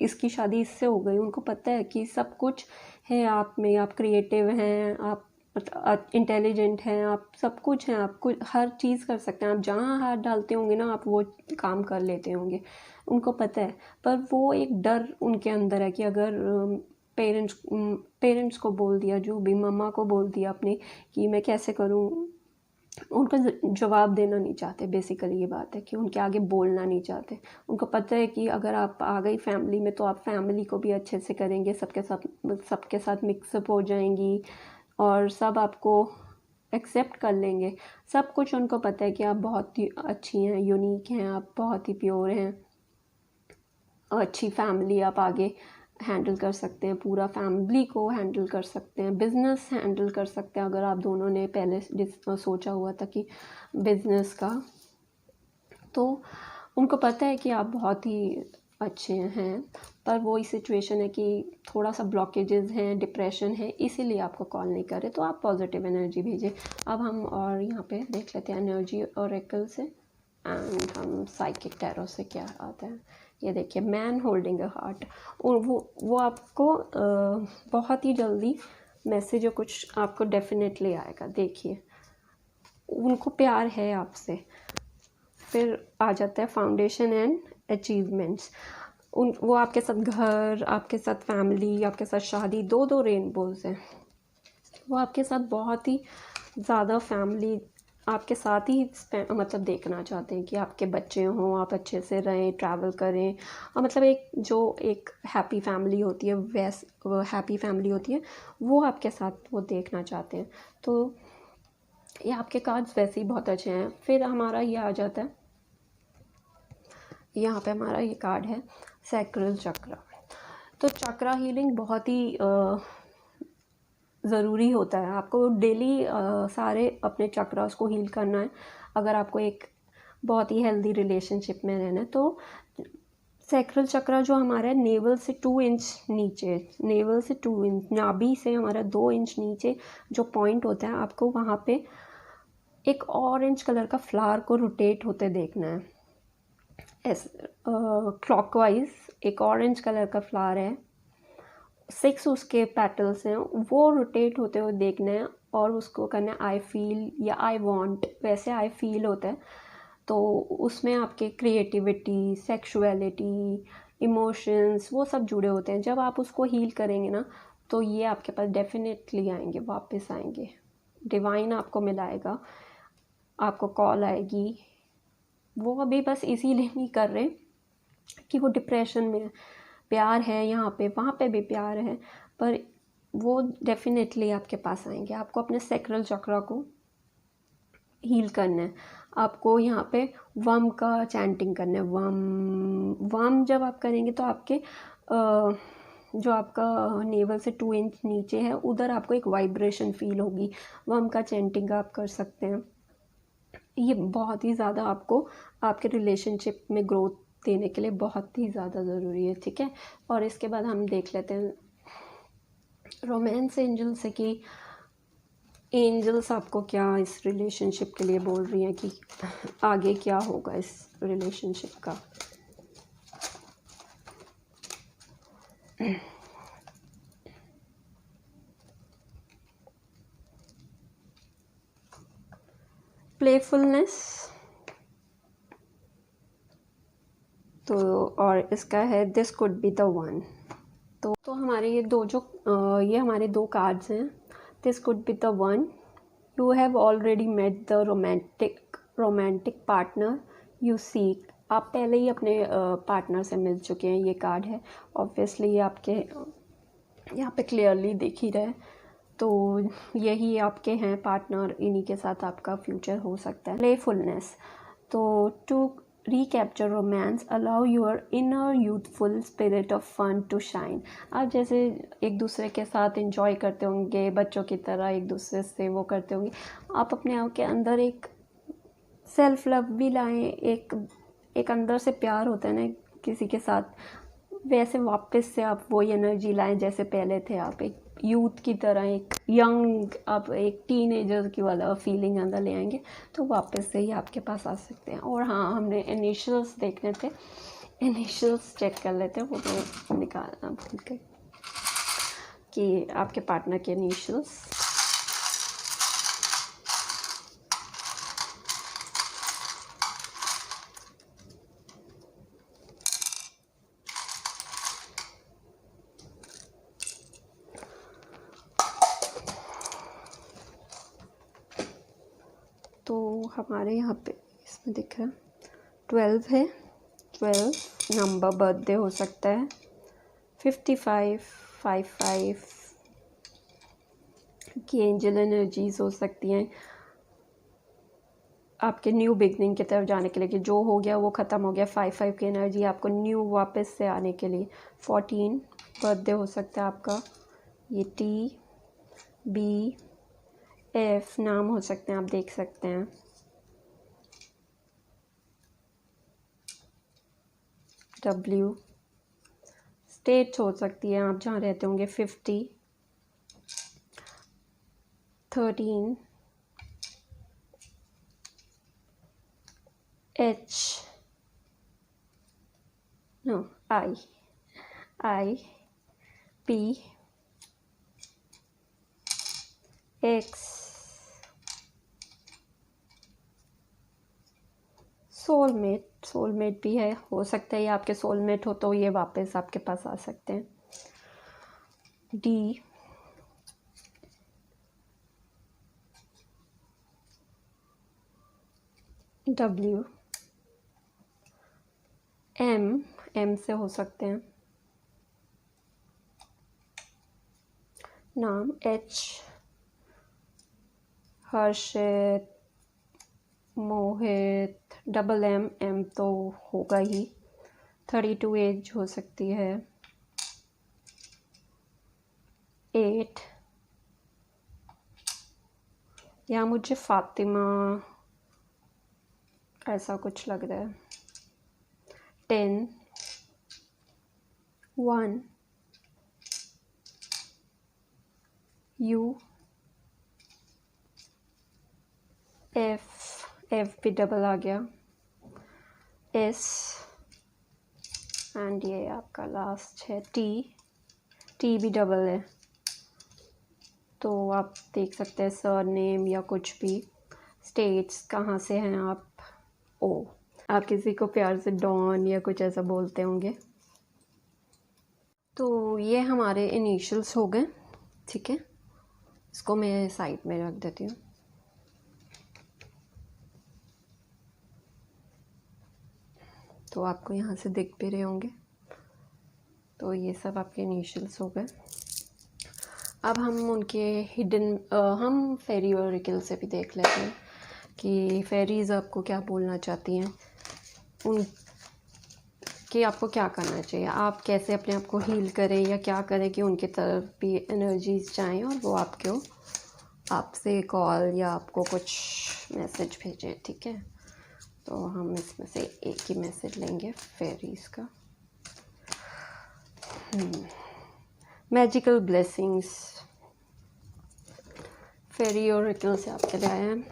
इसकी शादी इससे हो गई। उनको पता है कि सब कुछ है आप में, आप क्रिएटिव हैं, आप इंटेलिजेंट हैं, आप सब कुछ हैं, आप कुछ हर चीज़ कर सकते हैं। आप जहाँ हाथ डालते होंगे ना आप वो काम कर लेते होंगे। उनको पता है, पर वो एक डर उनके अंदर है कि अगर पेरेंट्स को बोल दिया, जो भी मम्मा को बोल दिया अपने कि मैं कैसे करूँ, उनका जवाब देना नहीं चाहते। बेसिकली ये बात है कि उनके आगे बोलना नहीं चाहते। उनको पता है कि अगर आप आ गई फैमिली में तो आप फैमिली को भी अच्छे से करेंगे, सबके साथ मिक्सअप हो जाएंगी और सब आपको एक्सेप्ट कर लेंगे। सब कुछ उनको पता है कि आप बहुत ही अच्छी हैं, यूनिक हैं, आप बहुत ही प्योर हैं, अच्छी फैमिली आप आगे हैंडल कर सकते हैं, पूरा फैमिली को हैंडल कर सकते हैं, बिज़नेस हैंडल कर सकते हैं। अगर आप दोनों ने पहले सोचा हुआ था कि बिज़नेस का, तो उनको पता है कि आप बहुत ही अच्छे हैं। पर वही सिचुएशन है कि थोड़ा सा ब्लॉकेजेस हैं, डिप्रेशन है, इसीलिए आपको कॉल नहीं कर रहे। तो आप पॉजिटिव एनर्जी भेजें। अब हम और यहाँ पे देख लेते हैं एनर्जी ओरेकल से एंड हम साइकिक टैरो से क्या आता है। ये देखिए, मैन होल्डिंग अ हार्ट, और वो आपको बहुत ही जल्दी मैसेज और कुछ आपको डेफिनेटली आएगा। देखिए, उनको प्यार है आपसे। फिर आ जाता है फाउंडेशन एंड अचीवमेंट्स। वो आपके साथ घर, आपके साथ फैमिली, आपके साथ शादी, दो रेनबोज हैं। वो आपके साथ बहुत ही ज़्यादा फैमिली आपके साथ ही मतलब देखना चाहते हैं कि आपके बच्चे हों, आप अच्छे से रहें, ट्रैवल करें, और मतलब एक हैप्पी फैमिली होती है, वो हैप्पी फैमिली होती है, वो आपके साथ वो देखना चाहते हैं। तो ये आपके कार्ड्स वैसे ही बहुत अच्छे हैं। फिर हमारा ये आ जाता है, यहाँ पे हमारा ये कार्ड है सैक्रल चक्र। तो चक्रा हीलिंग बहुत ही ज़रूरी होता है। आपको डेली सारे अपने चक्रास को हील करना है अगर आपको एक बहुत ही हेल्दी रिलेशनशिप में रहना है। तो सैक्रल चक्रा जो हमारा है, नेवल से 2 इंच नीचे, नेवल से 2 इंच, नाभि से हमारा 2 इंच नीचे जो पॉइंट होता है, आपको वहाँ पे एक ऑरेंज कलर का फ्लावर को रोटेट होते देखना है। क्लॉकवाइज एक ऑरेंज कलर का फ्लावर है, 6 उसके पेटल्स हैं, वो रोटेट होते हुए देखना है और उसको करना है आई फील या आई वांट, वैसे आई फील होता है। तो उसमें आपके क्रिएटिविटी, सेक्सुअलिटी, इमोशंस, वो सब जुड़े होते हैं। जब आप उसको हील करेंगे ना, तो ये आपके पास डेफिनेटली आएंगे, वापस आएंगे। डिवाइन आपको मिलाएगा, आपको कॉल आएगी। वो अभी बस इसीलिए नहीं कर रहे कि वो डिप्रेशन में, प्यार है यहाँ पे, वहाँ पे भी प्यार है, पर वो डेफिनेटली आपके पास आएंगे। आपको अपने सैक्रल चक्रा को हील करना है। आपको यहाँ पे वम का चैंटिंग करना है। वम जब आप करेंगे तो आपके जो आपका नेवल से 2 इंच नीचे है, उधर आपको एक वाइब्रेशन फील होगी। वम का चैंटिंग आप कर सकते हैं। ये बहुत ही ज़्यादा आपको आपके रिलेशनशिप में ग्रोथ देने के लिए बहुत ही ज़्यादा ज़रूरी है, ठीक है। और इसके बाद हम देख लेते हैं रोमांस एंजल से कि एंजल्स आपको क्या इस रिलेशनशिप के लिए बोल रही हैं, कि आगे क्या होगा इस रिलेशनशिप का। प्लेफुलनेस, तो और इसका है this could be the one. तो हमारे ये हमारे 2 कार्ड्स हैं। This could be the one, you have already met the romantic partner you seek. आप पहले ही अपने पार्टनर से मिल चुके हैं, ये कार्ड है। ऑब्वियसली ये आपके यहाँ पे क्लियरली दिख ही रहे, तो यही आपके हैं पार्टनर, इन्हीं के साथ आपका फ्यूचर हो सकता है। प्लेफुलनेस, तो to recapture romance allow your inner youthful spirit of fun to shine. आप जैसे एक दूसरे के साथ इंजॉय करते होंगे, बच्चों की तरह एक दूसरे से वो करते होंगे, आप अपने आप के अंदर एक सेल्फ लव भी लाएं। एक अंदर से प्यार होता है ना किसी के साथ, वैसे वापस से आप वही एनर्जी लाएं जैसे पहले थे। आप एक यूथ की तरह, एक यंग, आप एक टीनेजर की वाला फीलिंग अंदर ले आएंगे, तो वापस से ही आपके पास आ सकते हैं। और हाँ, हमने इनिशियल्स देखने थे, इनिशियल्स चेक कर लेते हैं, वो मैं निकालना भूल गई कि आपके पार्टनर के इनिशियल्स। हमारे यहाँ पे इसमें दिख रहा है 12 है, 12 नंबर बर्थडे हो सकता है, 55, 55 की एंजल एनर्जीज हो सकती हैं आपके न्यू बिगनिंग की तरफ जाने के लिए, कि जो हो गया वो ख़त्म हो गया। 55 की एनर्जी आपको न्यू वापस से आने के लिए। 14 बर्थडे हो सकता है आपका, ये TBF नाम हो सकते हैं, आप देख सकते हैं। W स्टेट हो सकती है आप जहाँ रहते होंगे। 50, 13 H no I P X soulmate भी है, हो सकता है ये आपके सोलमेट हो तो ये वापस आपके पास आ सकते हैं। D W M से हो सकते हैं नाम। H हर्षित, मोहित, M तो होगा ही। 32 एज हो सकती है। 8 या मुझे फातिमा ऐसा कुछ लग रहा है। 10 1 U F भी डबल आ गया। S एंड ये आपका लास्ट है T भी डबल है, तो आप देख सकते हैं सर नेम या कुछ भी। स्टेट्स कहाँ से हैं आप। ओ आप किसी को प्यार से डॉन या कुछ ऐसा बोलते होंगे। तो ये हमारे इनिशियल्स हो गए, ठीक है। इसको मैं साइड में रख देती हूँ। तो आपको यहाँ से दिख भी रहे होंगे। तो ये सब आपके इनिशियल्स हो गए। अब हम उनके हिडन हम फेरी ओरेकल से भी देख लेते हैं कि फेरीज़ आपको क्या बोलना चाहती हैं, उन कि आपको क्या करना चाहिए, आप कैसे अपने आप को हील करें या क्या करें कि उनकी तरफ भी एनर्जीज जाएं और वो आपसे कॉल या आपको कुछ मैसेज भेजें, ठीक है। तो हम इसमें से एक ही मैसेज लेंगे फेरीज़ का। मैजिकल ब्लेसिंग्स फेरी ओरेकल से आपके लिए आए हैं।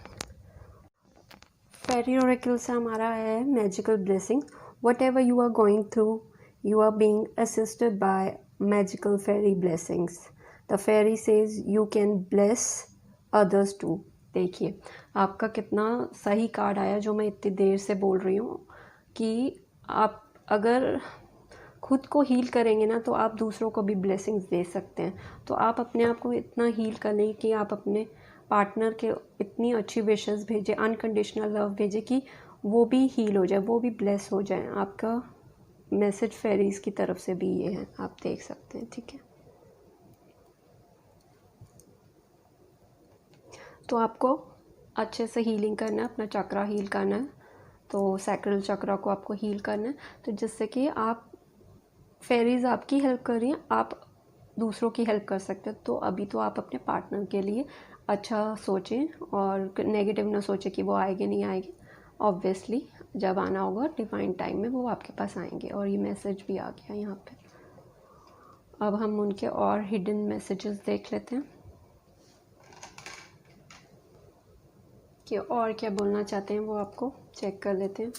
फेरी ओरेकल से हमारा है magical blessing. Whatever you are going through, you are being assisted by magical fairy blessings. The fairy says you can bless others too. देखिए आपका कितना सही कार्ड आया, जो मैं इतनी देर से बोल रही हूँ कि आप अगर खुद को हील करेंगे ना तो आप दूसरों को भी ब्लेसिंग्स दे सकते हैं। तो आप अपने आप को इतना हील कर लें कि आप अपने पार्टनर के इतनी अच्छी विशेस भेजें, अनकंडीशनल लव भेजें कि वो भी हील हो जाए, वो भी ब्लेस हो जाए। आपका मैसेज फेरीज़ की तरफ से भी ये है, आप देख सकते हैं, ठीक है। तो आपको अच्छे से हीलिंग करना है, अपना चक्रा हील करना है। तो सैक्रल चक्रा को आपको हील करना है, तो जिससे कि आप फेरीज़ आपकी हेल्प कर रही हैं, आप दूसरों की हेल्प कर सकते हैं। तो अभी तो आप अपने पार्टनर के लिए अच्छा सोचें और नेगेटिव ना सोचें कि वो आएंगे नहीं आएंगे। ऑब्वियसली जब आना होगा डिवाइन टाइम में वो आपके पास आएंगे। और ये मैसेज भी आ गया यहाँ पे। अब हम उनके और हिडन मैसेजेस देख लेते हैं कि और क्या बोलना चाहते हैं, वो आपको चेक कर लेते हैं।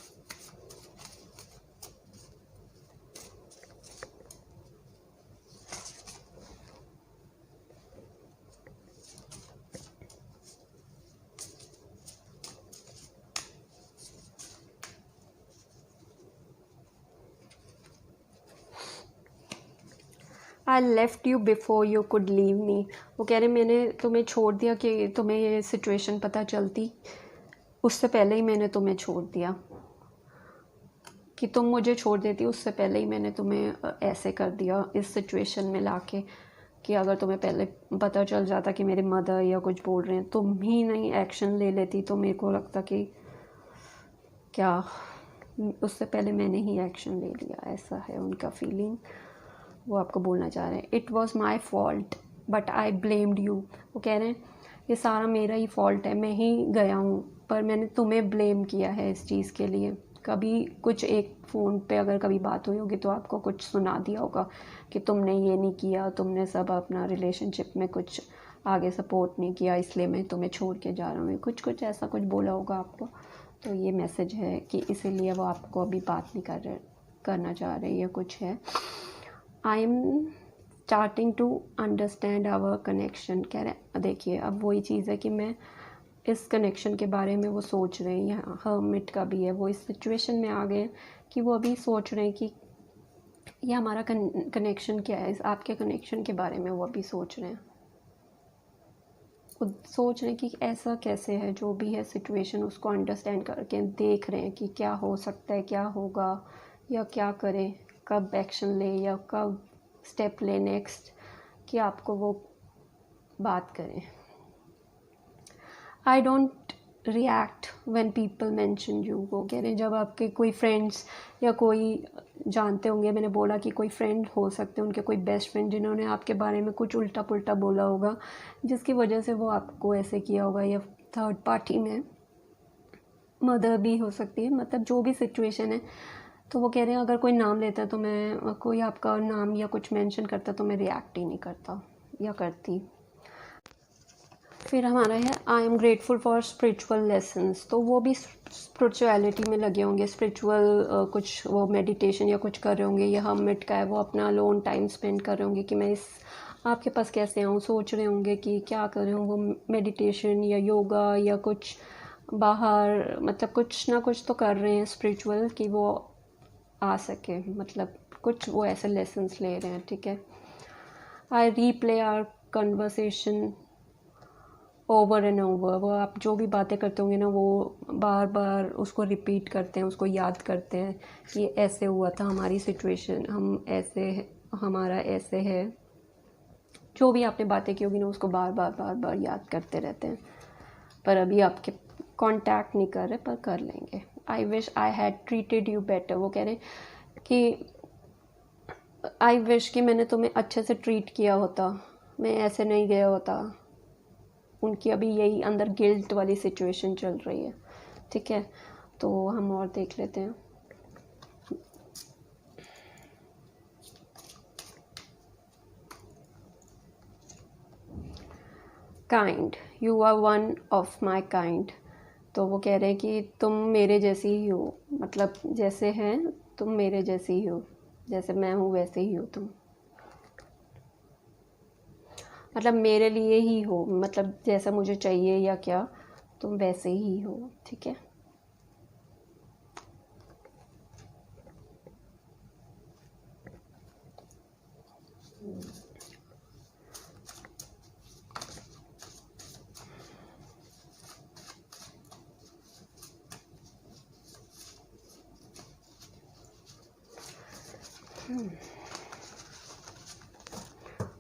I left you before you could leave me. वो कह रहे मैंने तुम्हें छोड़ दिया कि तुम्हें ये सिचुएशन पता चलती, उससे पहले ही मैंने तुम्हें छोड़ दिया, कि तुम मुझे छोड़ देती उससे पहले ही मैंने तुम्हें ऐसे कर दिया इस सिचुएशन में लाके, कि अगर तुम्हें पहले पता चल जाता कि मेरे मदर या कुछ बोल रहे हैं, तुम ही नहीं एक्शन ले लेती तो मेरे को लगता कि क्या, उससे पहले मैंने ही एक्शन ले लिया। ऐसा है उनका फीलिंग, वो आपको बोलना चाह रहे हैं। It was my fault but I blamed you. वो कह रहे हैं ये सारा मेरा ही फॉल्ट है, मैं ही गया हूँ, पर मैंने तुम्हें ब्लेम किया है इस चीज़ के लिए। कभी कुछ एक फ़ोन पे अगर कभी बात हुई होगी तो आपको कुछ सुना दिया होगा कि तुमने ये नहीं किया, तुमने सब अपना रिलेशनशिप में कुछ आगे सपोर्ट नहीं किया, इसलिए मैं तुम्हें छोड़ के जा रहा हूँ, कुछ ऐसा कुछ बोला होगा आपको। तो ये मैसेज है कि इसीलिए वो आपको अभी बात नहीं करना चाह रहे, ये कुछ है। I am starting to understand our connection. कह रहे हैं देखिए अब वही चीज़ है कि मैं इस कनेक्शन के बारे में वो सोच रहे हैं। यहाँ हर्मिट का भी है, वो इस सिचुएशन में आ गए हैं कि वो अभी सोच रहे हैं कि ये हमारा कनेक्शन क्या है, इस आपके कनेक्शन के बारे में वो अभी सोच रहे हैं। वो सोच रहे हैं कि ऐसा कैसे है, जो भी है सिचुएशन उसको अंडरस्टैंड करके देख रहे हैं कि क्या हो सकता है, क्या होगा, या क्या करें, कब एक्शन ले या कब स्टेप ले नेक्स्ट, कि आपको वो बात करें। I don't react when people mention you. वो कह रहे हैं जब आपके कोई फ्रेंड्स या कोई जानते होंगे, मैंने बोला कि कोई फ्रेंड हो सकते हैं उनके, कोई बेस्ट फ्रेंड जिन्होंने आपके बारे में कुछ उल्टा पुल्टा बोला होगा, जिसकी वजह से वो आपको ऐसे किया होगा, या थर्ड पार्टी में मदर भी हो सकती है, मतलब जो भी सिचुएशन है। तो वो कह रहे हैं अगर कोई नाम लेता है तो मैं, कोई आपका नाम या कुछ मेंशन करता तो मैं रिएक्ट ही नहीं करता या करती। फिर हमारा है I am grateful for spiritual lessons. तो वो भी स्पिरिचुअलिटी में लगे होंगे, स्पिरिचुअल कुछ वो मेडिटेशन या कुछ कर रहे होंगे। ये हर्मिट का है, वो अपना लोन टाइम स्पेंड कर रहे होंगे कि मैं इस आपके पास कैसे आऊँ, सोच रहे होंगे कि क्या कर रहे हूँ, वो मेडिटेशन या योगा या कुछ बाहर, मतलब कुछ ना कुछ तो कर रहे हैं स्पिरिचुअल कि वो आ सके, मतलब कुछ वो ऐसे लेसन्स ले रहे हैं, ठीक है। I replay our conversation over and over. वो आप जो भी बातें करते होंगे ना, वो बार बार उसको रिपीट करते हैं, उसको याद करते हैं कि ऐसे हुआ था हमारी सिचुएशन, हम ऐसे, हमारा ऐसे है। जो भी आपने बातें की होगी ना, उसको बार बार याद करते रहते हैं। पर अभी आपके कांटेक्ट नहीं कर रहे, पर कर लेंगे। I wish I had treated you better. वो कह रहे कि आई विश कि मैंने तुम्हें अच्छे से ट्रीट किया होता, मैं ऐसे नहीं गया होता। उनकी अभी यही अंदर गिल्ट वाली सिचुएशन चल रही है, ठीक है। तो हम और देख लेते हैं। Kind, you are one of my kind. तो वो कह रहे हैं कि तुम मेरे जैसी ही हो, मतलब जैसे हैं तुम मेरे जैसी ही हो, जैसे मैं हूँ वैसे ही हो तुम, मतलब मेरे लिए ही हो, मतलब जैसा मुझे चाहिए या क्या तुम वैसे ही हो, ठीक है।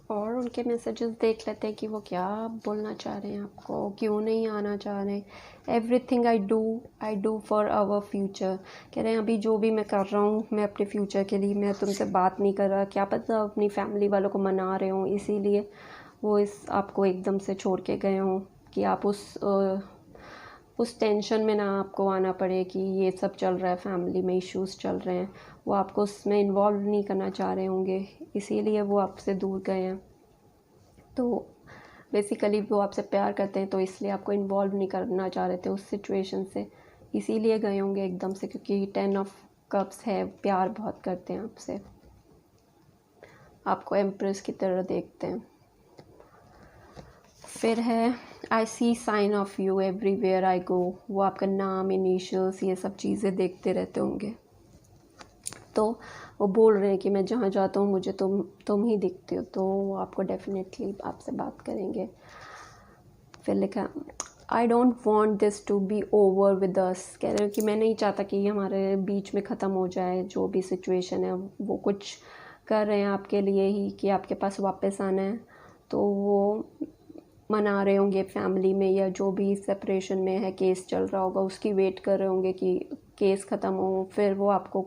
और उनके मैसेजेस देख लेते हैं कि वो क्या बोलना चाह रहे हैं आपको, क्यों नहीं आना चाह रहे हैं। Everything I do for our future. कह रहे हैं अभी जो भी मैं कर रहा हूँ मैं अपने फ्यूचर के लिए, मैं तुमसे बात नहीं कर रहा, क्या पता अपनी फैमिली वालों को मना रहे हूँ, इसीलिए वो इस आपको एकदम से छोड़ के गए हों, कि आप उस टेंशन में ना आपको आना पड़े कि ये सब चल रहा है, फैमिली में इश्यूज़ चल रहे हैं, वो आपको उसमें इन्वॉल्व नहीं करना चाह रहे होंगे, इसीलिए वो आपसे दूर गए हैं। तो बेसिकली वो आपसे प्यार करते हैं, तो इसलिए आपको इन्वॉल्व नहीं करना चाह रहे थे उस सिचुएशन से, इसीलिए गए होंगे एकदम से, क्योंकि 10 ऑफ कप्स है, प्यार बहुत करते हैं आपसे, आपको एम्प्रेस की तरह देखते हैं। फिर है I see sign of you everywhere I go. वो आपका नाम, इनिशियल्स, ये सब चीज़ें देखते रहते होंगे। तो वो बोल रहे हैं कि मैं जहाँ जाता हूँ मुझे तुम ही दिखते हो, तो वो आपको डेफिनेटली आपसे बात करेंगे। फिर लिखा I don't want this to be over with us, कह रहे हो कि मैं नहीं चाहता कि ये हमारे बीच में ख़त्म हो जाए, जो भी सिचुएशन है वो कुछ कर रहे हैं आपके लिए ही कि आपके पास वापस आना है, तो वो मना रहे होंगे फैमिली में, या जो भी सेपरेशन में है केस चल रहा होगा उसकी वेट कर रहे होंगे कि केस ख़त्म हो, फिर वो आपको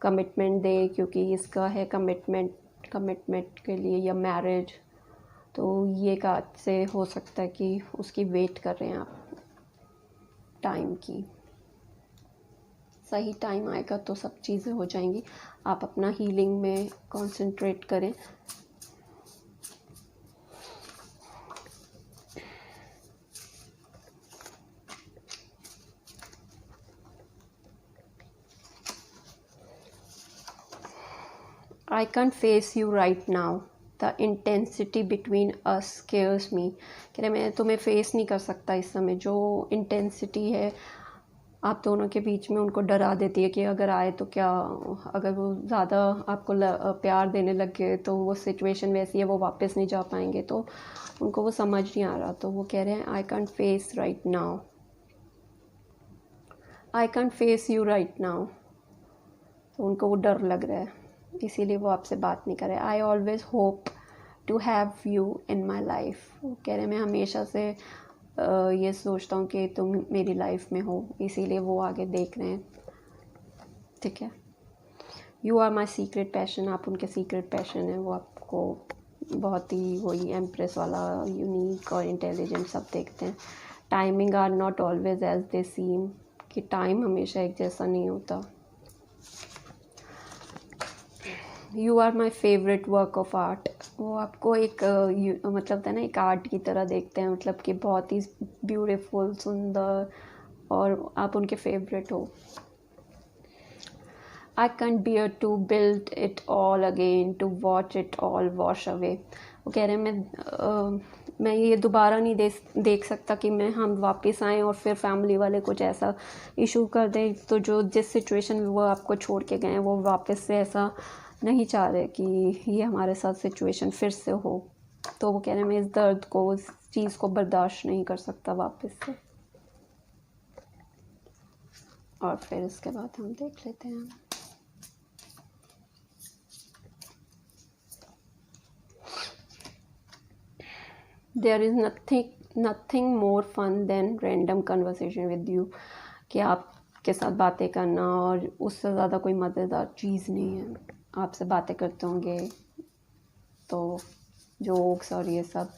कमिटमेंट दे, क्योंकि इसका है कमिटमेंट के लिए या मैरिज। तो ये काज से हो सकता है कि उसकी वेट कर रहे हैं आप टाइम की। सही टाइम आएगा तो सब चीज़ें हो जाएंगी। आप अपना हीलिंग में कंसंट्रेट करें। I can't face you right now. The intensity between us scares me. कह रहे मैं तुम्हें फेस नहीं कर सकता इस समय। जो इंटेंसिटी है आप दोनों के बीच में उनको डरा देती है कि अगर आए तो क्या, अगर वो ज़्यादा आपको प्यार देने लग गए तो वो सिचुएशन वैसी है, वो वापस नहीं जा पाएंगे, तो उनको वो समझ नहीं आ रहा। तो वो कह रहे हैं I cantt face right now, I can't face you right now. तो उनको वो डर लग रहा है, इसीलिए वो आपसे बात नहीं कर रहे। I always hope to have you in my life. वो कह रहे मैं हमेशा से ये सोचता हूँ कि तुम मेरी लाइफ में हो, इसीलिए वो आगे देख रहे हैं। ठीक है, you are my secret passion. आप उनके सीक्रेट पैशन है, वो आपको बहुत ही वही एम्प्रेस वाला यूनिक और इंटेलिजेंट सब देखते हैं। Timing are not always as they seem, कि टाइम हमेशा एक जैसा नहीं होता। You are my favourite work of art. वो आपको एक मतलब है ना, एक आर्ट की तरह देखते हैं, मतलब कि बहुत ही ब्यूटीफुल, सुंदर, और आप उनके फेवरेट हो। I can't bear to build it all again, to watch it all wash away. वो कह रहे हैं मैं ये दोबारा नहीं देख सकता कि हम वापस आएँ और फिर फैमिली वाले कुछ ऐसा इशू कर दें, तो जो जिस सिचुएशन में वो आपको छोड़ के गए हैं वो वापस से ऐसा नहीं चाह रहे कि ये हमारे साथ सिचुएशन फिर से हो। तो वो कह रहे हैं मैं इस दर्द को, इस चीज़ को बर्दाश्त नहीं कर सकता वापस से। और फिर इसके बाद हम देख लेते हैं। There is nothing more fun than random conversation with you, कि आपके साथ बातें करना, और उससे ज़्यादा कोई मज़ेदार चीज़ नहीं है। आपसे बातें करते होंगे तो जोक्स और ये सब,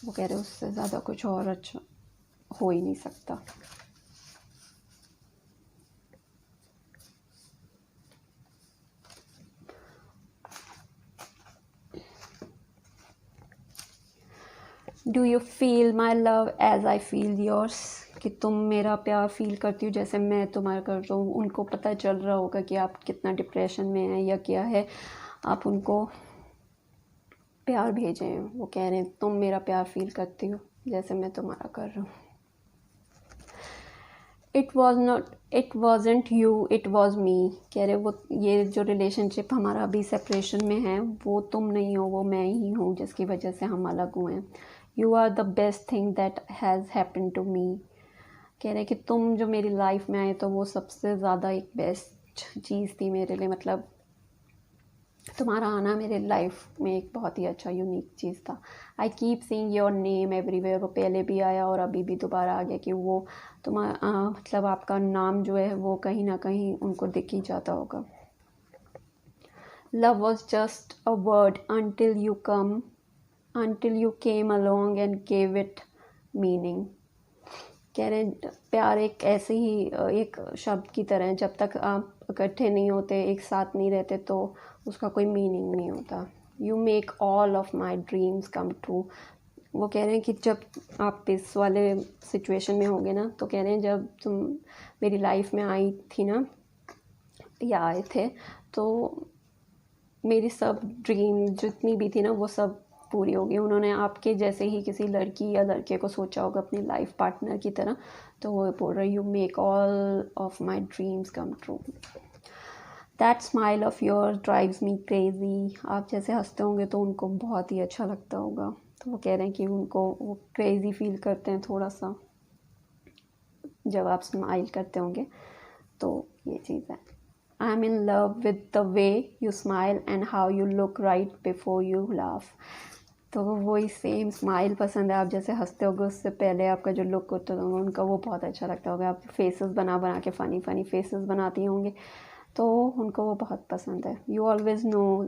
वो कह रहे उससे ज़्यादा कुछ और अच्छा हो ही नहीं सकता। Do you feel my love as I feel yours, कि तुम मेरा प्यार फील करती हो जैसे मैं तुम्हारा कर रहा हूँ। उनको पता चल रहा होगा कि आप कितना डिप्रेशन में हैं या क्या है, आप उनको प्यार भेजें। वो कह रहे हैं तुम मेरा प्यार फील करती हो जैसे मैं तुम्हारा कर रहा हूँ। It wasn't you, it was me. कह रहे वो ये जो रिलेशनशिप हमारा अभी सेपरेशन में है, वो तुम नहीं हो, वो मैं ही हूँ जिसकी वजह से हम अलग हुए हैं। You are the best thing that has happen to me. कह रहे कि तुम जो मेरी लाइफ में आए तो वो सबसे ज़्यादा एक बेस्ट चीज़ थी मेरे लिए, मतलब तुम्हारा आना मेरे लाइफ में एक बहुत ही अच्छा यूनिक चीज़ था। I keep seeing your name everywhere. वो पहले भी आया और अभी भी दोबारा आ गया कि वो तुम्हारा मतलब आपका नाम जो है वो कहीं ना कहीं उनको दिख ही जाता होगा। Love was just a word until you came along and gave it meaning। कह रहे हैं प्यार एक ऐसे ही एक शब्द की तरह है, जब तक आप इकट्ठे नहीं होते, एक साथ नहीं रहते, तो उसका कोई मीनिंग नहीं होता। You make all of my dreams come true. वो कह रहे हैं कि जब आप इस वाले सिचुएशन में होंगे ना, तो कह रहे हैं जब तुम मेरी लाइफ में आई थी ना या आए थे, तो मेरी सब ड्रीम जितनी भी थी ना वो सब पूरी होगी। उन्होंने आपके जैसे ही किसी लड़की या लड़के को सोचा होगा अपनी लाइफ पार्टनर की तरह, तो वो बोल रहा है you make all of my dreams come true. That smile of your drives me crazy. आप जैसे हंसते होंगे तो उनको बहुत ही अच्छा लगता होगा। तो वो कह रहे हैं कि उनको वो क्रेजी फील करते हैं थोड़ा सा। जब आप स्माइल करते होंगे। तो ये चीज़ है। I M in love with the way you smile and how you look right before you laugh. तो वही सेम स्माइल पसंद है, आप जैसे हंसते होगे उससे पहले आपका जो लुक होता है उनका वो बहुत अच्छा लगता होगा। आप फेसेस बना बना के फ़नी फ़नी फेसेस बनाती होंगे तो उनको वो बहुत पसंद है। You always know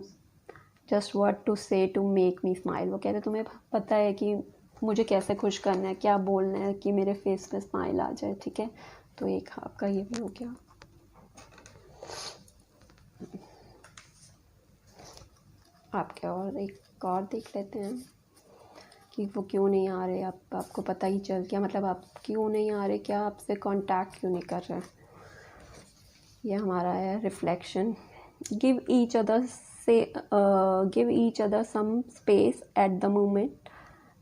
just what to say to make me smile. वो कहते तुम्हें पता है कि मुझे कैसे खुश करना है, क्या बोलना है कि मेरे फेस पे स्माइल आ जाए, ठीक है। तो एक आपका ये भी हो गया। आपके और एक और देख लेते हैं कि वो क्यों नहीं आ रहे। आपको पता ही चल गया, मतलब आप क्यों नहीं आ रहे, क्या आपसे कांटेक्ट क्यों नहीं कर रहे। ये हमारा है reflection. Give each other say give each other some space at the moment,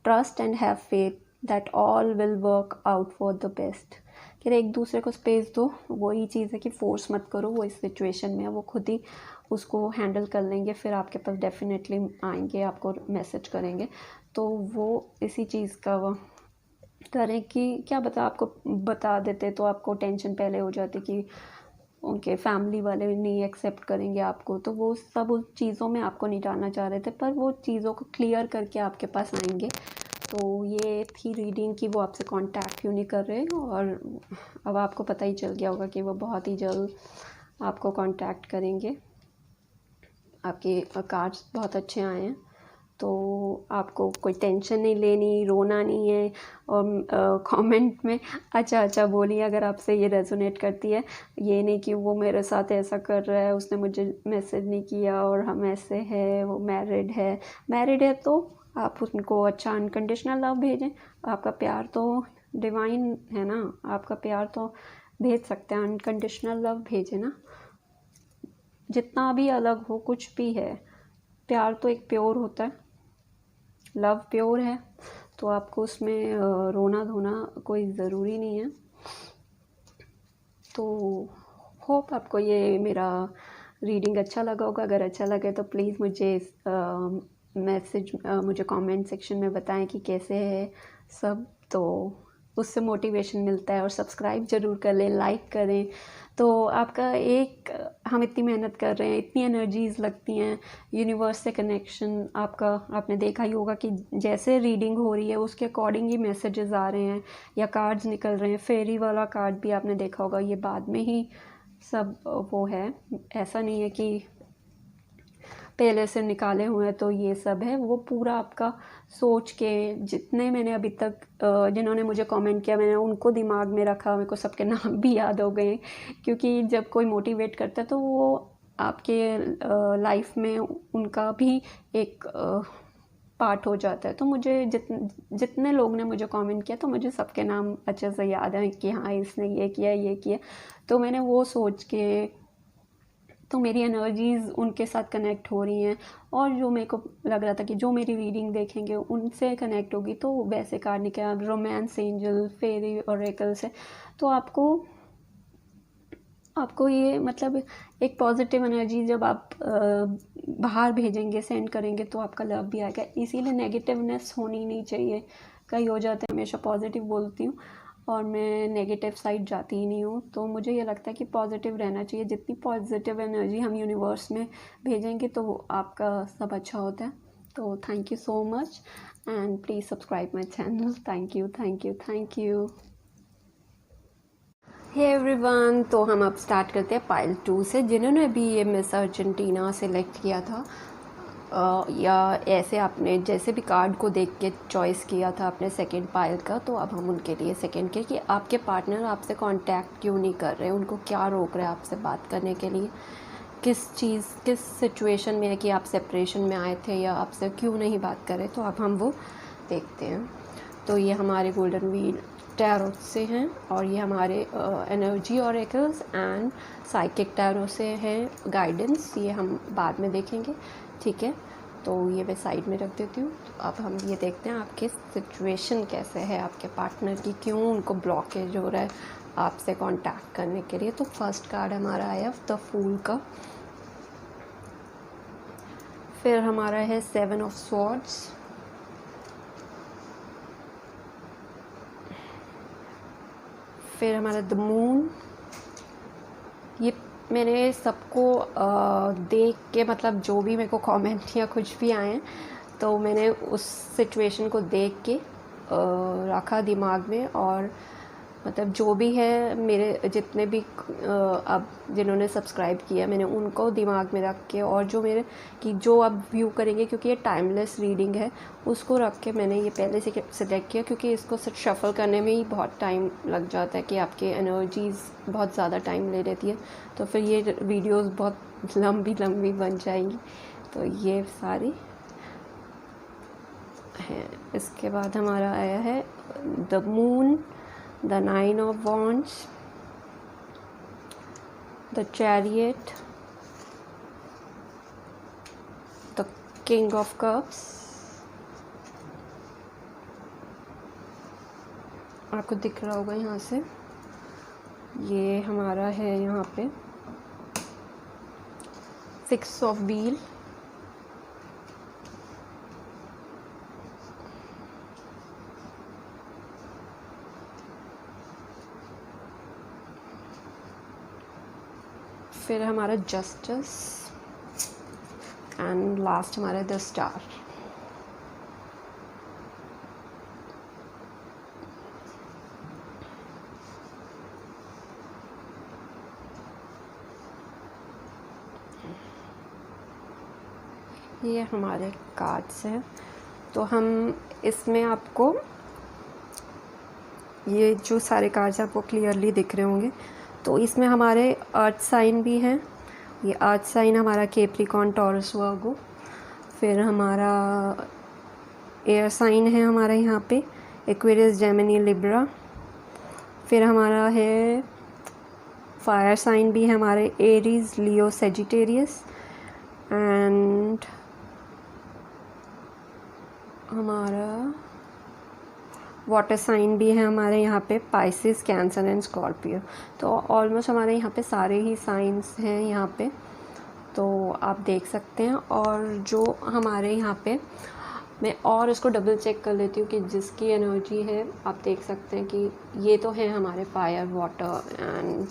trust and have faith that all will work out for the best. कि एक दूसरे को स्पेस दो, वही चीज़ है कि फोर्स मत करो। वो इस सिचुएशन में वो खुद ही उसको हैंडल कर लेंगे, फिर आपके पास डेफिनेटली आएंगे, आपको मैसेज करेंगे। तो वो इसी चीज़ का वो करें कि क्या आपको बता देते तो आपको टेंशन पहले हो जाती कि उनके फैमिली वाले नहीं एक्सेप्ट करेंगे आपको। तो वो सब उन चीज़ों में आपको नहीं डालना चाह रहे थे, पर वो चीज़ों को क्लियर करके आपके पास आएंगे। तो ये थी रीडिंग कि वो आपसे कांटेक्ट क्यों नहीं कर रहे। और अब आपको पता ही चल गया होगा कि वो बहुत ही जल्द आपको कांटेक्ट करेंगे। आपके कार्ड्स बहुत अच्छे आए हैं, तो आपको कोई टेंशन नहीं लेनी, रोना नहीं है। और कमेंट में अच्छा अच्छा बोलिए अगर आपसे ये रेजोनेट करती है। ये नहीं कि वो मेरे साथ ऐसा कर रहा है, उसने मुझे मैसेज नहीं किया और हम ऐसे हैं, वो मैरिड है तो आप उनको अच्छा अनकंडीशनल लव भेजें। आपका प्यार तो डिवाइन है ना, आपका प्यार तो भेज सकते हैं, अनकंडीशनल लव भेजें ना। जितना भी अलग हो, कुछ भी है, प्यार तो एक प्योर होता है, लव प्योर है। तो आपको उसमें रोना धोना कोई ज़रूरी नहीं है। तो होप आपको ये मेरा रीडिंग अच्छा लगा होगा। अगर अच्छा लगे तो प्लीज़ मुझे मुझे कमेंट सेक्शन में बताएं कि कैसे है सब। तो उससे मोटिवेशन मिलता है। और सब्सक्राइब ज़रूर कर लें, लाइक करें। तो आपका एक हम इतनी मेहनत कर रहे हैं, इतनी एनर्जीज़ लगती हैं, यूनिवर्स से कनेक्शन आपका आपने देखा ही होगा कि जैसे रीडिंग हो रही है उसके अकॉर्डिंग ही मैसेजेस आ रहे हैं या कार्ड्स निकल रहे हैं। फेरी वाला कार्ड भी आपने देखा होगा, ये बाद में ही सब वो है, ऐसा नहीं है कि पहले से निकाले हुए हैं तो ये सब है। वो पूरा आपका सोच के, जितने मैंने अभी तक जिन्होंने मुझे कमेंट किया मैंने उनको दिमाग में रखा, मेरे को सबके नाम भी याद हो गए। क्योंकि जब कोई मोटिवेट करता है तो वो आपके लाइफ में उनका भी एक पार्ट हो जाता है। तो मुझे जितने लोग ने मुझे कमेंट किया तो मुझे सबके नाम अच्छे से याद है कि हाँ इसने ये किया। तो मैंने वो सोच के, तो मेरी एनर्जीज़ उनके साथ कनेक्ट हो रही हैं। और जो मेरे को लग रहा था कि जो मेरी रीडिंग देखेंगे उनसे कनेक्ट होगी, तो वैसे कार्ड निकला, रोमांस एंजल, फेरी ऑरेकल से। तो आपको ये मतलब एक पॉजिटिव एनर्जी जब आप बाहर भेजेंगे, सेंड करेंगे, तो आपका लव भी आएगा। इसीलिए नेगेटिवनेस होनी नहीं चाहिए। कई हो जाते हैं, हमेशा पॉजिटिव बोलती हूँ और मैं नेगेटिव साइड जाती ही नहीं हूँ। तो मुझे ये लगता है कि पॉजिटिव रहना चाहिए। जितनी पॉजिटिव एनर्जी हम यूनिवर्स में भेजेंगे तो आपका सब अच्छा होता है। तो thank you so much and please subscribe my channel. Thank you. Hey everyone, तो हम अब स्टार्ट करते हैं पाइल 2 से। जिन्होंने भी ये मिस अर्जेंटीना सेलेक्ट किया था या ऐसे आपने जैसे भी कार्ड को देख के चॉइस किया था अपने सेकंड पाइल का, तो अब हम उनके लिए सेकंड के कि आपके पार्टनर आपसे कांटेक्ट क्यों नहीं कर रहे, उनको क्या रोक रहे हैं आपसे बात करने के लिए, किस सिचुएशन में है कि आप सेपरेशन में आए थे या आपसे क्यों नहीं बात कर रहे। तो अब हम वो देखते हैं। तो ये हमारे गोल्डन व्हील टैरो से हैं और ये हमारे energy oracles and psychic tarot से हैं गाइडेंस। ये हम बाद में देखेंगे, ठीक है। तो ये मैं साइड में रख देती हूँ। तो अब हम ये देखते हैं आपकी सिचुएशन कैसे है, आपके पार्टनर की क्यों उनको ब्लॉकेज हो रहा है आपसे कांटेक्ट करने के लिए। तो फर्स्ट कार्ड हमारा आया द फूल का, फिर हमारा है 7 ऑफ स्वॉर्ड्स, फिर हमारा द मून, ये मैंने सबको देख के, मतलब जो भी मेरे को कमेंट या कुछ भी आए हैं तो मैंने उस सिचुएशन को देख के रखा दिमाग में, और मतलब जो भी है मेरे जितने भी अब जिन्होंने सब्सक्राइब किया मैंने उनको दिमाग में रख के, और जो मेरे कि जो अब व्यू करेंगे, क्योंकि ये टाइमलेस रीडिंग है उसको रख के मैंने ये पहले से सिलेक्ट किया, क्योंकि इसको शफल करने में ही बहुत टाइम लग जाता है कि आपके एनर्जीज़ बहुत ज़्यादा टाइम ले लेती है, तो फिर ये वीडियोस बहुत लंबी बन जाएंगी। तो ये सारी है। इसके बाद हमारा आया है the moon, the Nine of Wands, the Chariot, the King of Cups। आपको दिख रहा होगा यहाँ से, ये हमारा है यहाँ पे सिक्स ऑफ व्हील, फिर हमारा जस्टिस, एंड लास्ट हमारा द स्टार। ये हमारे कार्ड्स हैं। तो हम इसमें आपको ये जो सारे कार्ड्स आपको क्लियरली दिख रहे होंगे, तो इसमें हमारे अर्थ साइन भी हैं। ये अर्थ साइन हमारा कैप्रिकॉर्न, टॉरस, वर्गो। फिर हमारा एयर साइन है हमारा यहाँ पे एक्वेरियस, जेमिनी, लिब्रा। फिर हमारा है फायर साइन भी है हमारे एरीज, लियो, सेजिटेरियस। एंड हमारा वाटर साइन भी है हमारे यहाँ पे पाइसिस, कैंसर एंड स्कॉर्पियो। तो ऑलमोस्ट हमारे यहाँ पे सारे ही साइंस हैं यहाँ पे, तो आप देख सकते हैं। और जो हमारे यहाँ पे मैं और इसको डबल चेक कर लेती हूँ कि जिसकी एनर्जी है, आप देख सकते हैं कि ये तो है हमारे fire, water and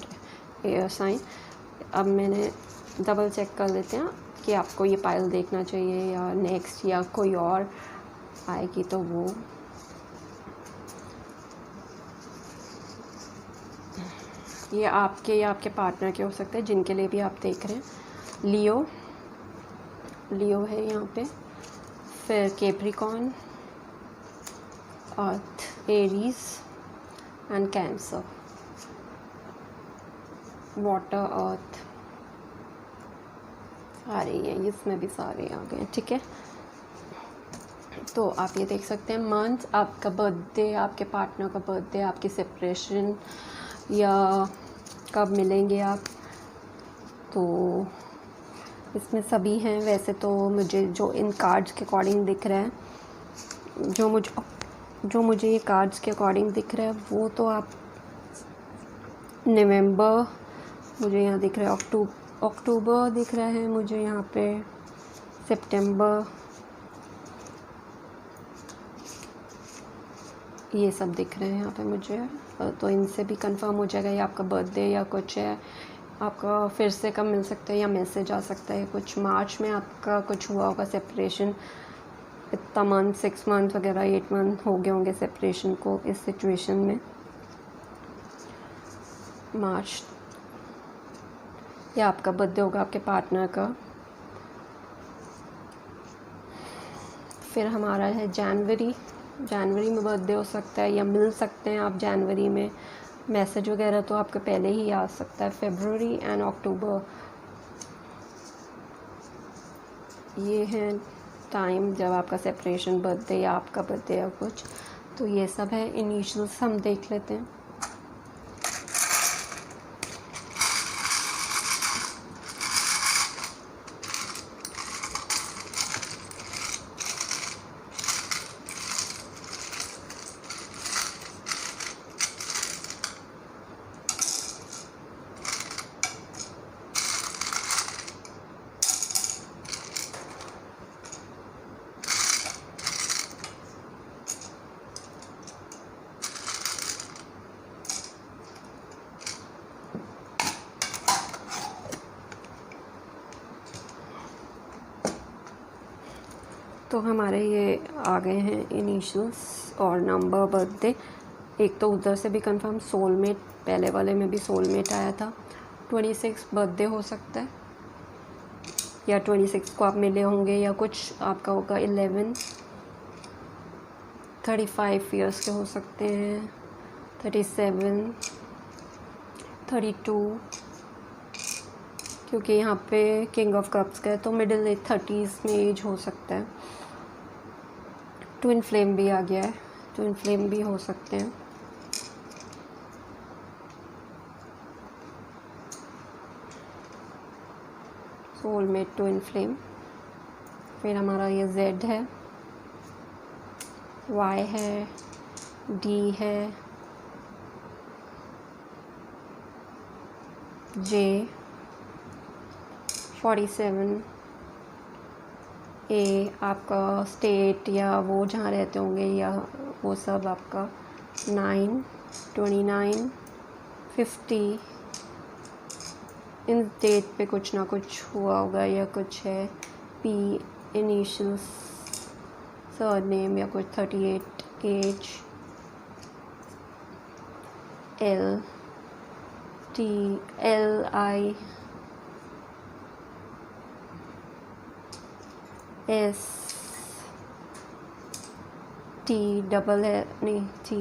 air sign. अब मैंने डबल चेक कर लेते हैं कि आपको ये पाइल देखना चाहिए या नेक्स्ट या कोई और आएगी, तो वो ये आपके या आपके पार्टनर के हो सकते हैं, जिनके लिए भी आप देख रहे हैं। लियो है यहाँ पे, फिर Capricorn, earth, Aries and Cancer, water, earth, सारे हैं, इसमें भी सारे आ गए। ठीक है, तो आप ये देख सकते हैं मंथ, आपका बर्थडे, आपके पार्टनर का बर्थडे, आपकी सेपरेशन या कब मिलेंगे आप, तो इसमें सभी हैं। वैसे तो मुझे जो इन कार्ड्स के अकॉर्डिंग दिख रहा है, जो मुझे ये कार्ड्स के अकॉर्डिंग दिख रहा है, वो तो आप नवंबर, मुझे यहाँ दिख रहा है अक्टूबर दिख रहा है मुझे यहाँ पे, सितंबर, ये सब दिख रहे हैं यहाँ पे मुझे। तो इनसे भी कंफर्म हो जाएगा ये आपका बर्थडे या कुछ है, आपका फिर से कब मिल सकता है या मैसेज आ सकता है कुछ। मार्च में आपका कुछ हुआ होगा सेपरेशन, इतना मंथ, 6 मंथ वगैरह, 8 मंथ हो गए होंगे सेपरेशन को इस सिचुएशन में। मार्च या आपका बर्थडे होगा आपके पार्टनर का। फिर हमारा है जनवरी में बर्थडे हो सकता है या मिल सकते हैं आप जनवरी में, मैसेज वगैरह तो आपके पहले ही आ सकता है। फरवरी एंड अक्टूबर, ये है टाइम जब आपका सेपरेशन, बर्थडे या आपका बर्थडे या कुछ। तो ये सब है, इनिशियल्स हम देख लेते हैं। तो हमारे ये आ गए हैं इनिशियल्स और नंबर, बर्थडे। एक तो उधर से भी कंफर्म, सोलमेट, पहले वाले में भी सोलमेट आया था। 26 बर्थडे हो सकता है, या 26 को आप मिले होंगे, या कुछ आपका होगा 11। 35 ईयर्स के हो सकते हैं, 37, 32, क्योंकि यहाँ पे किंग ऑफ कप्स का है तो मिडिल एज 30s में एज हो सकता है। ट्विन फ्लेम भी आ गया है, ट्विन फ्लेम भी हो सकते हैं। Soulmate, twin flame. फिर हमारा ये Z है, Y है, D है, J, 47, A आपका स्टेट या वो जहाँ रहते होंगे या वो सब आपका 9, 29, 50। इन डेट पे कुछ ना कुछ हुआ होगा या कुछ है। P इनिशियल्स, सरनेम या कुछ 38, age. L, T, L, I, S, T double है, नहीं T,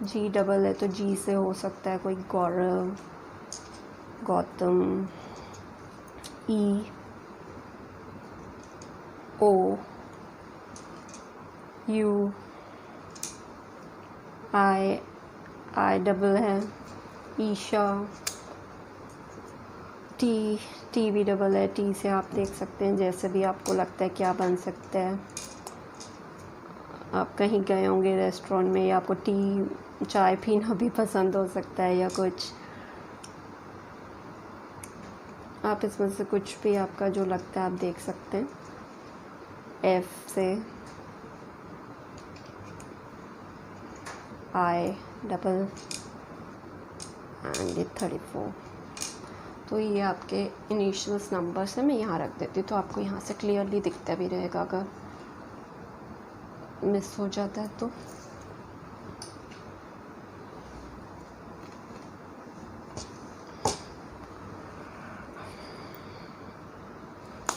G डबल है तो G से हो सकता है कोई Gaurav, Gautam. E, O, U, I double है, ईशा। टी भी डबल है, टी से आप देख सकते हैं जैसे भी आपको लगता है क्या बन सकता है। आप कहीं गए होंगे रेस्टोरेंट में, या आपको टी चाय पीना भी पसंद हो सकता है या कुछ, आप इसमें से कुछ भी आपका जो लगता है आप देख सकते हैं। F से I डबल एंड 34। तो ये आपके इनिशियल्स नंबर्स हैं, मैं यहाँ रख देती हूँ तो आपको यहाँ से क्लियरली दिखता भी रहेगा अगर मिस हो जाता है तो।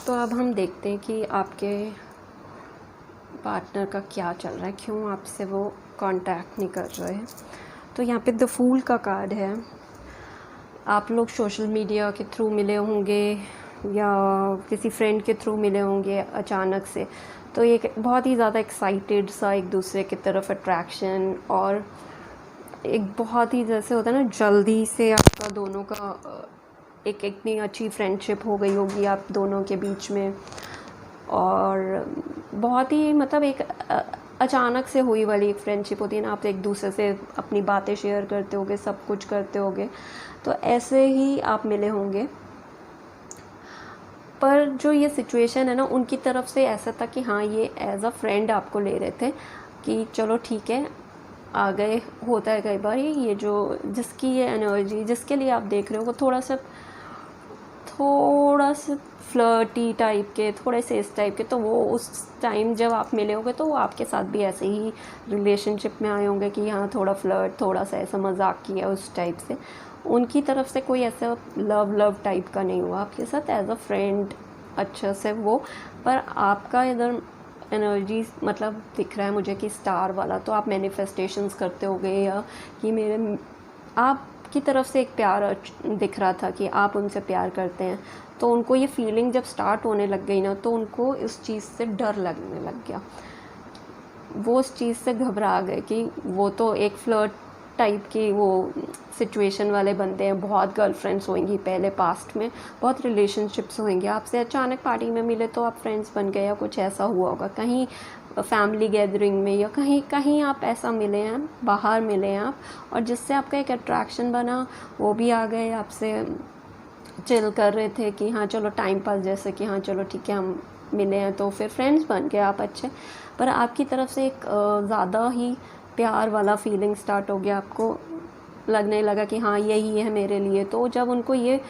तो अब हम देखते हैं कि आपके पार्टनर का क्या चल रहा है, क्यों आपसे वो कांटेक्ट नहीं कर रहे हैं। तो यहाँ पे द फूल का कार्ड है। आप लोग सोशल मीडिया के थ्रू मिले होंगे या किसी फ्रेंड के थ्रू मिले होंगे अचानक से, तो ये बहुत ही ज़्यादा एक्साइटेड सा एक दूसरे की तरफ अट्रैक्शन, और एक बहुत ही जैसे होता है ना जल्दी से आपका दोनों का एक इतनी अच्छी फ्रेंडशिप हो गई होगी आप दोनों के बीच में, और बहुत ही मतलब एक अचानक से हुई वाली एक फ्रेंडशिप होती है ना, आप एक दूसरे से अपनी बातें शेयर करते होगे, सब कुछ करते होगे, तो ऐसे ही आप मिले होंगे। पर जो ये सिचुएशन है ना, उनकी तरफ से ऐसा था कि हाँ ये एज अ फ्रेंड आपको ले रहे थे कि चलो ठीक है आ गए। होता है कई बार ये जो जिसकी ये एनर्जी जिसके लिए आप देख रहे हो वो थोड़ा सा फ्लर्टी टाइप के, थोड़े से इस टाइप के, तो वो उस टाइम जब आप मिले होंगे तो वो आपके साथ भी ऐसे ही रिलेशनशिप में आए होंगे कि हाँ थोड़ा फ्लर्ट, थोड़ा सा ऐसा मजाक किया उस टाइप से। उनकी तरफ से कोई ऐसा लव टाइप का नहीं हुआ आपके साथ, एज अ फ्रेंड अच्छा से वो। पर आपका इधर एनर्जी मतलब दिख रहा है मुझे कि स्टार वाला, तो आप मैनिफेस्टेशंस करते होगे या कि मेरे आपकी तरफ से एक प्यार दिख रहा था कि आप उनसे प्यार करते हैं। तो उनको ये फीलिंग जब स्टार्ट होने लग गई ना, तो उनको इस चीज़ से डर लगने लग गया, वो उस चीज़ से घबरा गए कि वो तो एक फ्लर्ट टाइप की वो सिचुएशन वाले बंदे हैं, बहुत गर्लफ्रेंड्स होंगी पहले पास्ट में, बहुत रिलेशनशिप्स होंगे, आपसे अचानक पार्टी में मिले तो आप फ्रेंड्स बन गए या कुछ ऐसा हुआ होगा, कहीं फैमिली गैदरिंग में या कहीं आप ऐसा मिले हैं, बाहर मिले हैं आप, और जिससे आपका एक अट्रैक्शन बना। वो भी आ गए आपसे चिल कर रहे थे कि हाँ चलो टाइम पास, जैसे कि हाँ चलो ठीक है हम मिले हैं, तो फिर फ्रेंड्स बन गए आप अच्छे। पर आपकी तरफ से एक ज़्यादा ही प्यार वाला फीलिंग स्टार्ट हो गया, आपको लगने लगा कि हाँ यही है मेरे लिए। तो जब उनको ये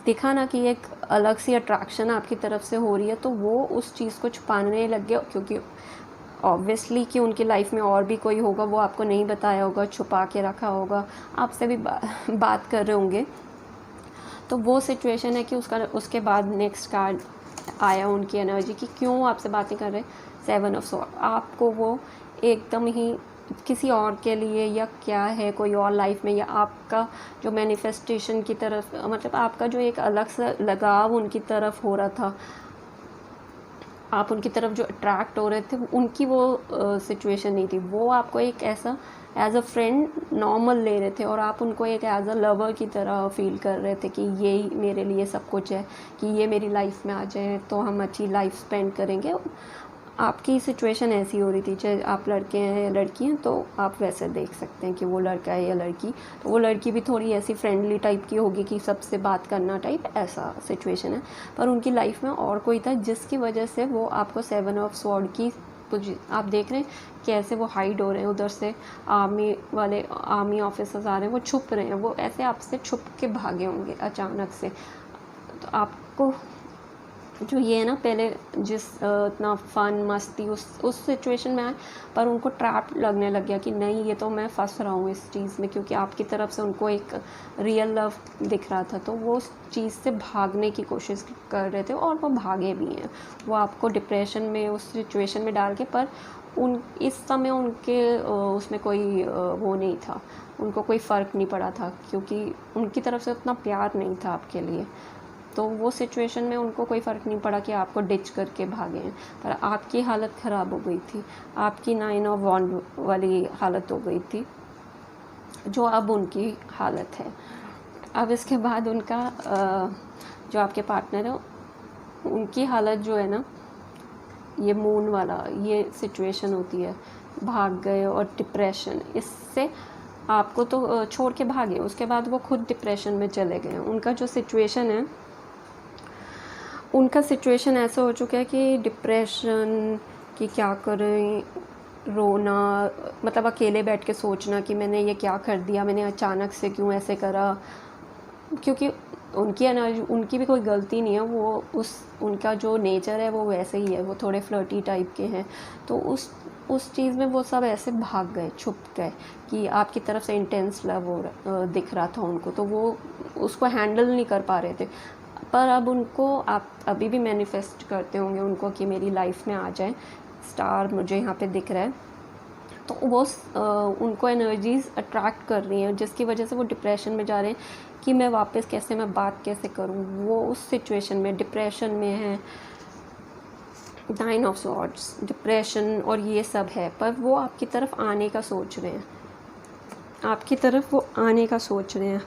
दिखा ना कि एक अलग सी अट्रैक्शन आपकी तरफ से हो रही है, तो वो उस चीज़ को छुपाने लग गए, क्योंकि ऑब्वियसली कि उनकी लाइफ में और भी कोई होगा, वो आपको नहीं बताया होगा, छुपा के रखा होगा, आपसे भी बात कर रहे होंगे। तो वो सिचुएशन है कि उसके बाद नेक्स्ट कार्ड आया उनकी एनर्जी की क्यों आपसे बातें कर रहे हैं। 7 ऑफ सॉर्ड, आपको वो एकदम ही किसी और के लिए या क्या है, कोई और लाइफ में, या आपका जो मैनिफेस्टेशन की तरफ, मतलब आपका जो एक अलग सा लगाव उनकी तरफ हो रहा था, आप उनकी तरफ जो अट्रैक्ट हो रहे थे, उनकी वो सिचुएशन नहीं थी। वो आपको एक ऐसा एज अ फ्रेंड नॉर्मल ले रहे थे, और आप उनको एक एज अ लवर की तरह फील कर रहे थे कि ये मेरे लिए सब कुछ है, कि ये मेरी लाइफ में आ जाए तो हम अच्छी लाइफ स्पेंड करेंगे। आपकी सिचुएशन ऐसी हो रही थी, चाहे आप लड़के हैं या लड़की हैं, तो आप वैसे देख सकते हैं कि वो लड़का है या लड़की। तो वो लड़की भी थोड़ी ऐसी फ्रेंडली टाइप की होगी कि सबसे बात करना टाइप, ऐसा सिचुएशन है। पर उनकी लाइफ में और कोई था जिसकी वजह से वो आपको 7 ऑफ स्वॉर्ड की आप देख रहे हैं कैसे वो हाइड हो रहे हैं। उधर से आर्मी ऑफिसर्स आ रहे हैं, वो छुप रहे हैं, वो ऐसे आपसे छुप के भागे होंगे अचानक से। तो आपको जो ये है ना, पहले जिस इतना फन मस्ती उस सिचुएशन में आए, पर उनको ट्रैप लगने लग गया कि नहीं, ये तो मैं फंस रहा हूँ इस चीज़ में, क्योंकि आपकी तरफ से उनको एक रियल लव दिख रहा था। तो वो उस चीज़ से भागने की कोशिश कर रहे थे, और वो भागे भी हैं। वो आपको डिप्रेशन में, उस सिचुएशन में डाल के, पर इस समय उनके उसमें कोई वो नहीं था, उनको कोई फ़र्क नहीं पड़ा था, क्योंकि उनकी तरफ से उतना प्यार नहीं था आपके लिए। तो वो सिचुएशन में उनको कोई फ़र्क नहीं पड़ा कि आपको डिच करके भागे हैं, पर आपकी हालत ख़राब हो गई थी, आपकी 9 ऑफ वॉन्ड वाली हालत हो गई थी, जो अब उनकी हालत है। अब इसके बाद उनका जो आपके पार्टनर है, उनकी हालत जो है ना, ये मून वाला ये सिचुएशन होती है, भाग गए और डिप्रेशन, इससे आपको तो छोड़ के भागे, उसके बाद वो खुद डिप्रेशन में चले गए। उनका जो सिचुएशन है, उनका सिचुएशन ऐसा हो चुका है कि डिप्रेशन कि क्या करें, रोना, मतलब अकेले बैठ के सोचना कि मैंने ये क्या कर दिया, मैंने अचानक से क्यों ऐसे करा, क्योंकि उनकी एनर्जी, उनकी भी कोई गलती नहीं है, वो उनका जो नेचर है वो वैसे ही है, वो थोड़े फ्लर्टी टाइप के हैं। तो उस चीज़ में वो सब ऐसे भाग गए, छुप गए, कि आपकी तरफ से इंटेंस लव दिख रहा था उनको, तो वो उसको हैंडल नहीं कर पा रहे थे। पर अब उनको, आप अभी भी मैनिफेस्ट करते होंगे उनको कि मेरी लाइफ में आ जाए, स्टार मुझे यहाँ पे दिख रहा है, तो वो उनको एनर्जीज़ अट्रैक्ट कर रही हैं, जिसकी वजह से वो डिप्रेशन में जा रहे हैं कि मैं वापस कैसे, मैं बात कैसे करूँ। वो उस सिचुएशन में डिप्रेशन में है, 9 ऑफ सॉर्ड्स, डिप्रेशन और ये सब है, पर वो आपकी तरफ आने का सोच रहे हैं, आपकी तरफ वो आने का सोच रहे हैं।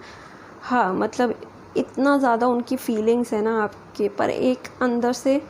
हाँ, मतलब इतना ज़्यादा उनकी फीलिंग्स है ना आपके, पर एक अंदर से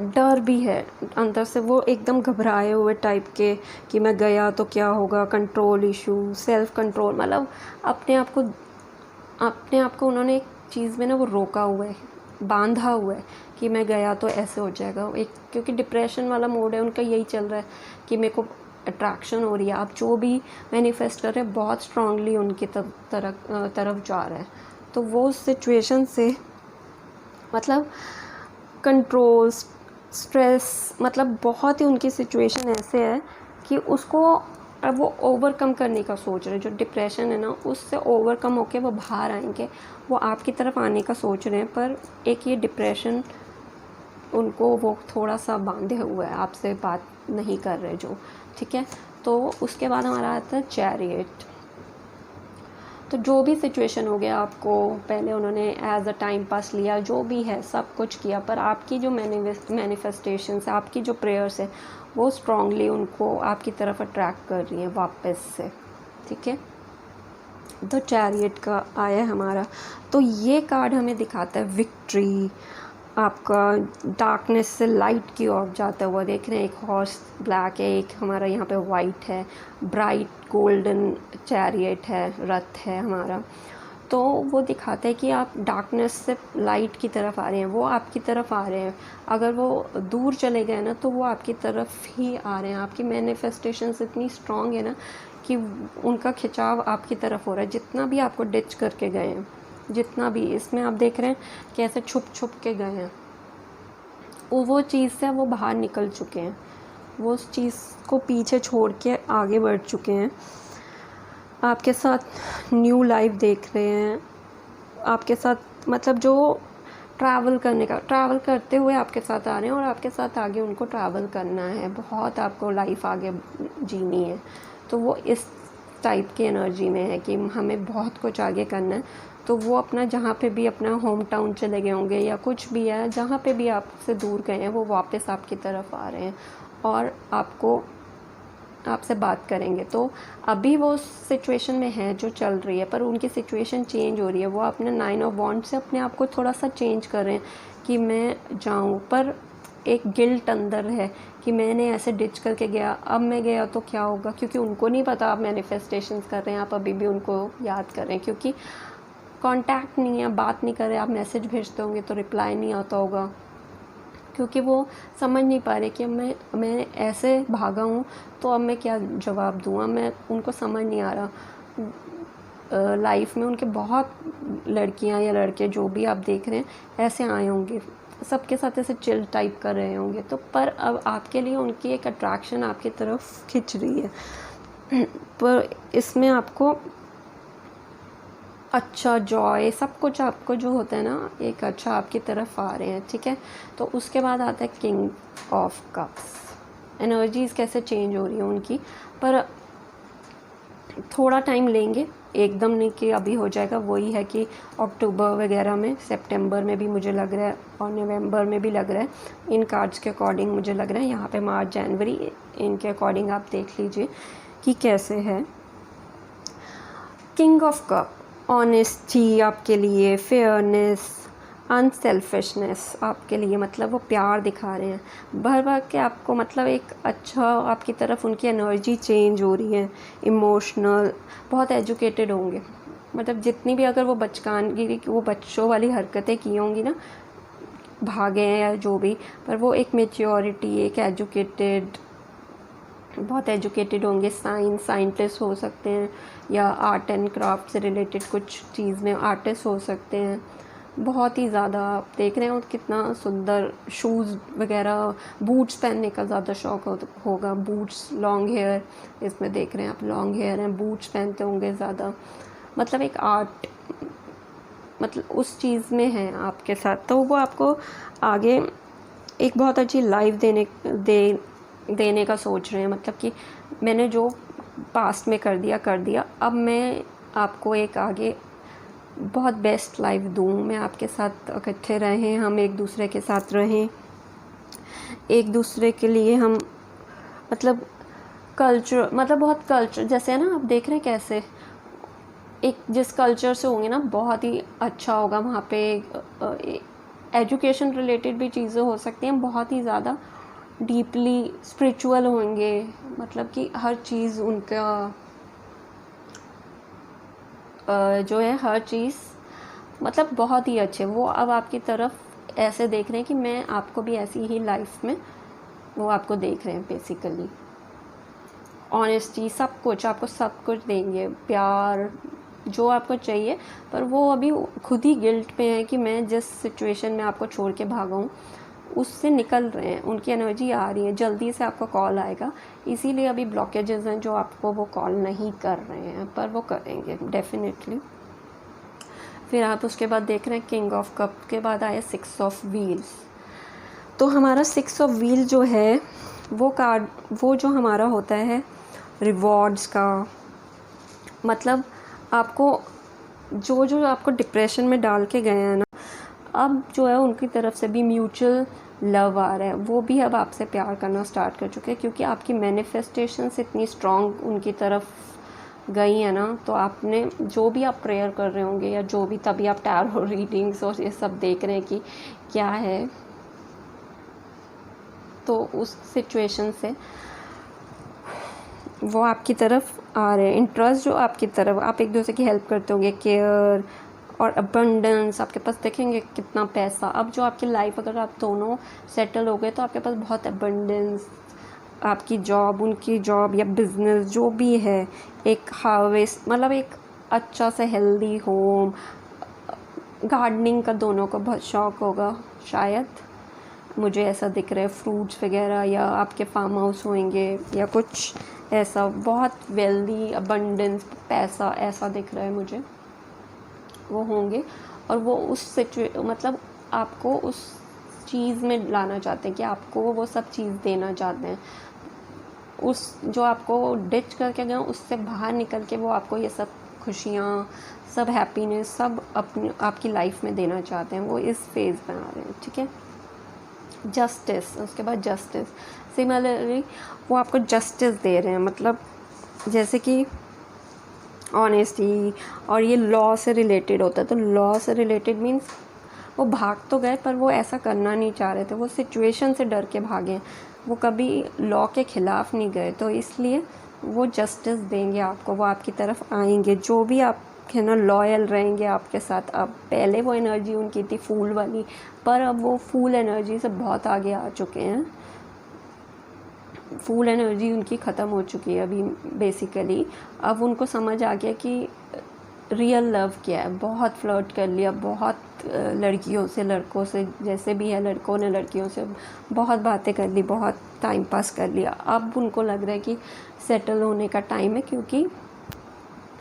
डर भी है, अंदर से वो एकदम घबराए हुए टाइप के कि मैं गया तो क्या होगा, कंट्रोल इशू, सेल्फ कंट्रोल, मतलब अपने आप को उन्होंने एक चीज़ में ना वो रोका हुआ है, बांधा हुआ है कि मैं गया तो ऐसे हो जाएगा। एक क्योंकि डिप्रेशन वाला मोड है उनका, यही चल रहा है कि मेरे को अट्रैक्शन हो रही है, आप जो भी मैनिफेस्ट कर रहे हैं बहुत स्ट्रांगली उनकी तरफ जा रहा है। तो वो सिचुएशन से मतलब कंट्रोल, स्ट्रेस, मतलब बहुत ही उनकी सिचुएशन ऐसे है कि उसको अब वो ओवरकम करने का सोच रहे हैं। जो डिप्रेशन है ना, उससे ओवरकम होके वो बाहर आएंगे, वो आपकी तरफ आने का सोच रहे हैं, पर एक ये डिप्रेशन उनको वो थोड़ा सा बांधे हुआ है, आपसे बात नहीं कर रहे जो, ठीक है। तो उसके बाद हमारा आता है चैरियट। तो जो भी सिचुएशन हो गया, आपको पहले उन्होंने एज अ टाइम पास लिया, जो भी है सब कुछ किया, पर आपकी जो मैनिफेस्टेशंस है, आपकी जो प्रेयर्स है, वो स्ट्रांगली उनको आपकी तरफ अट्रैक्ट कर रही हैं वापस से, ठीक है। द चैरियट का आया हमारा, तो ये कार्ड हमें दिखाता है विक्ट्री, आपका डार्कनेस से लाइट की ओर जाता हुआ। देख रहे हैं एक हॉर्स ब्लैक है, एक हमारा यहाँ पे वाइट है, ब्राइट गोल्डन चैरियट है, रथ है हमारा। तो वो दिखाता है कि आप डार्कनेस से लाइट की तरफ आ रहे हैं, वो आपकी तरफ आ रहे हैं। अगर वो दूर चले गए ना, तो वो आपकी तरफ ही आ रहे हैं। आपकी मैनिफेस्टेशंस इतनी स्ट्रॉन्ग है ना कि उनका खिंचाव आपकी तरफ हो रहा है। जितना भी आपको डिच करके गए हैं, जितना भी इसमें आप देख रहे हैं कैसे छुप छुप के गए हैं, वो चीज़ से वो बाहर निकल चुके हैं, वो उस चीज़ को पीछे छोड़ के आगे बढ़ चुके हैं, आपके साथ न्यू लाइफ देख रहे हैं, आपके साथ मतलब जो ट्रैवल करते हुए आपके साथ आ रहे हैं और आपके साथ आगे उनको ट्रैवल करना है, बहुत आपको लाइफ आगे जीनी है। तो वो इस टाइप की एनर्जी में है कि हमें बहुत कुछ आगे करना है। तो वो अपना जहाँ पे भी अपना होम टाउन चले गए होंगे या कुछ भी है, जहाँ पे भी आपसे दूर गए हैं, वो वापस आपकी तरफ आ रहे हैं और आपसे बात करेंगे। तो अभी वो सिचुएशन में है जो चल रही है, पर उनकी सिचुएशन चेंज हो रही है। वो अपने 9 ऑफ वॉन्ड से अपने आप को थोड़ा सा चेंज कर रहे हैं कि मैं जाऊँ, पर एक गिल्ट अंदर है कि मैंने ऐसे डिच करके गया, अब मैं गया तो क्या होगा, क्योंकि उनको नहीं पता आप मैनिफेस्टेशंस कर रहे हैं, आप अभी भी उनको याद कर रहे हैं, क्योंकि कांटेक्ट नहीं है, बात नहीं कर रहे। आप मैसेज भेजते होंगे तो रिप्लाई नहीं आता होगा, क्योंकि वो समझ नहीं पा रहे कि अब मैं ऐसे भागा हूँ तो अब मैं क्या जवाब दूँ। मैं उनको समझ नहीं आ रहा। लाइफ में उनके बहुत लड़कियाँ या लड़के जो भी आप देख रहे हैं ऐसे आए होंगे, सबके साथ ऐसे चिल टाइप कर रहे होंगे, तो पर अब आपके लिए उनकी एक अट्रैक्शन आपकी तरफ खिंच रही है। पर इसमें आपको अच्छा जॉय सब कुछ आपको जो होता है ना, एक अच्छा आपकी तरफ आ रहे हैं, ठीक है। तो उसके बाद आता है किंग ऑफ कप्स। एनर्जीज़ कैसे चेंज हो रही है उनकी, पर थोड़ा टाइम लेंगे, एकदम नहीं कि अभी हो जाएगा। वही है कि अक्टूबर वगैरह में, सितंबर में भी मुझे लग रहा है और नवंबर में भी लग रहा है। इन कार्ड्स के अकॉर्डिंग मुझे लग रहा है, यहाँ पे मार्च जनवरी इनके अकॉर्डिंग आप देख लीजिए कि कैसे है। किंग ऑफ कप, ऑनेस्टी आपके लिए, फेयरनेस, अनसेल्फिशनेस आपके लिए, मतलब वो प्यार दिखा रहे हैं भर भर के आपको, मतलब एक अच्छा आपकी तरफ उनकी एनर्जी चेंज हो रही है। इमोशनल, बहुत एजुकेटेड होंगे, मतलब जितनी भी अगर वो बचकानगिरी, वो बच्चों वाली हरकतें की होंगी ना, भागे हैं या जो भी, पर वो एक मेच्योरिटी, एक एजुकेटेड, बहुत एजुकेटेड होंगे। साइंटिस्ट हो सकते हैं या आर्ट एंड क्राफ्ट से रिलेटेड कुछ चीज़ में आर्टिस्ट हो सकते हैं। बहुत ही ज़्यादा आप देख रहे हो कितना सुंदर शूज़ वगैरह, बूट्स पहनने का ज़्यादा शौक होगा। बूट्स, लॉन्ग हेयर, इसमें देख रहे हैं आप लॉन्ग हेयर हैं, बूट्स पहनते होंगे ज़्यादा, मतलब एक आर्ट, मतलब उस चीज़ में है आपके साथ। तो वो आपको आगे एक बहुत अच्छी लाइफ देने का सोच रहे हैं, मतलब कि मैंने जो पास्ट में कर दिया, अब मैं आपको एक आगे बहुत बेस्ट लाइफ दूँ, मैं आपके साथ इकट्ठे रहें, हम एक दूसरे के साथ रहें, एक दूसरे के लिए हम मतलब कल्चर, मतलब बहुत कल्चर जैसे है ना, आप देख रहे हैं कैसे एक जिस कल्चर से होंगे ना, बहुत ही अच्छा होगा। वहाँ पे एजुकेशन रिलेटेड भी चीज़ें हो सकती हैं, बहुत ही ज़्यादा डीपली स्पिरिचुअल होंगे, मतलब कि हर चीज़ उनका जो है, हर चीज़ मतलब बहुत ही अच्छे। वो अब आपकी तरफ ऐसे देख रहे हैं कि मैं आपको भी ऐसी ही लाइफ में, वो आपको देख रहे हैं बेसिकली। ऑनेस्टी, सब कुछ आपको, सब कुछ देंगे, प्यार जो आपको चाहिए, पर वो अभी खुद ही गिल्ट पे है कि मैं जिस सिचुएशन में आपको छोड़ के भागा हूँ उससे निकल रहे हैं। उनकी एनर्जी आ रही है, जल्दी से आपका कॉल आएगा, इसीलिए अभी ब्लॉकेजेस हैं जो आपको वो कॉल नहीं कर रहे हैं, पर वो करेंगे डेफिनेटली। फिर आप उसके बाद देख रहे हैं किंग ऑफ कप के बाद आया 6 ऑफ व्हील्स। तो हमारा 6 ऑफ व्हील जो है वो कार्ड, वो जो हमारा होता है रिवॉर्ड्स का, मतलब आपको जो आपको डिप्रेशन में डाल के गए हैं ना, अब जो है उनकी तरफ से भी म्यूचुअल लव आ रहा है। वो भी अब आपसे प्यार करना स्टार्ट कर चुके हैं, क्योंकि आपकी मैनिफेस्टेशंस इतनी स्ट्रॉन्ग उनकी तरफ गई है ना। तो आपने जो भी आप प्रेयर कर रहे होंगे या जो भी, तभी आप टैरो रीडिंग्स और ये सब देख रहे हैं कि क्या है, तो उस सिचुएशन से वो आपकी तरफ आ रहे हैं। इंटरेस्ट जो आपकी तरफ, आप एक दूसरे की हेल्प करते होंगे, केयर और अबंडेंस, आपके पास देखेंगे कितना पैसा। अब जो आपकी लाइफ, अगर आप दोनों सेटल हो गए तो आपके पास बहुत अबंडेंस, आपकी जॉब, उनकी जॉब या बिजनेस जो भी है, एक हार्वेस्ट, मतलब एक अच्छा से हेल्दी होम, गार्डनिंग का दोनों को बहुत शौक़ होगा शायद, मुझे ऐसा दिख रहा है। फ्रूट्स वगैरह, या आपके फार्म हाउस होंगे, या कुछ ऐसा बहुत वेल्दी अबंडेंस पैसा ऐसा दिख रहा है मुझे, वो होंगे। और वो उस मतलब आपको उस चीज़ में लाना चाहते हैं कि आपको वो सब चीज़ देना चाहते हैं। उस जो आपको डिच करके गए उससे बाहर निकल के वो आपको ये सब खुशियाँ, सब हैप्पीनेस, सब अपनी आपकी लाइफ में देना चाहते हैं। वो इस फेज़ में आ रहे हैं, ठीक है। जस्टिस, उसके बाद जस्टिस, सिमिलरली वो आपको जस्टिस दे रहे हैं, मतलब जैसे कि ऑनेस्टी, और ये लॉ से रिलेटेड होता है। तो लॉ से रिलेटेड मीन्स वो भाग तो गए पर वो ऐसा करना नहीं चाह रहे थे, वो सिचुएशन से डर के भागे, वो कभी लॉ के ख़िलाफ़ नहीं गए। तो इसलिए वो जस्टिस देंगे आपको, वो आपकी तरफ आएंगे, जो भी आप है ना लॉयल रहेंगे आपके साथ। अब पहले वो एनर्जी उनकी थी फूल वाली, पर अब वो फूल एनर्जी से बहुत आगे आ चुके हैं। फूल एनर्जी उनकी ख़त्म हो चुकी है अभी बेसिकली। अब उनको समझ आ गया कि रियल लव क्या है। बहुत फ्लर्ट कर लिया, बहुत लड़कियों से, लड़कों से, जैसे भी है, लड़कों ने लड़कियों से बहुत बातें कर ली, बहुत टाइम पास कर लिया। अब उनको लग रहा है कि सेटल होने का टाइम है, क्योंकि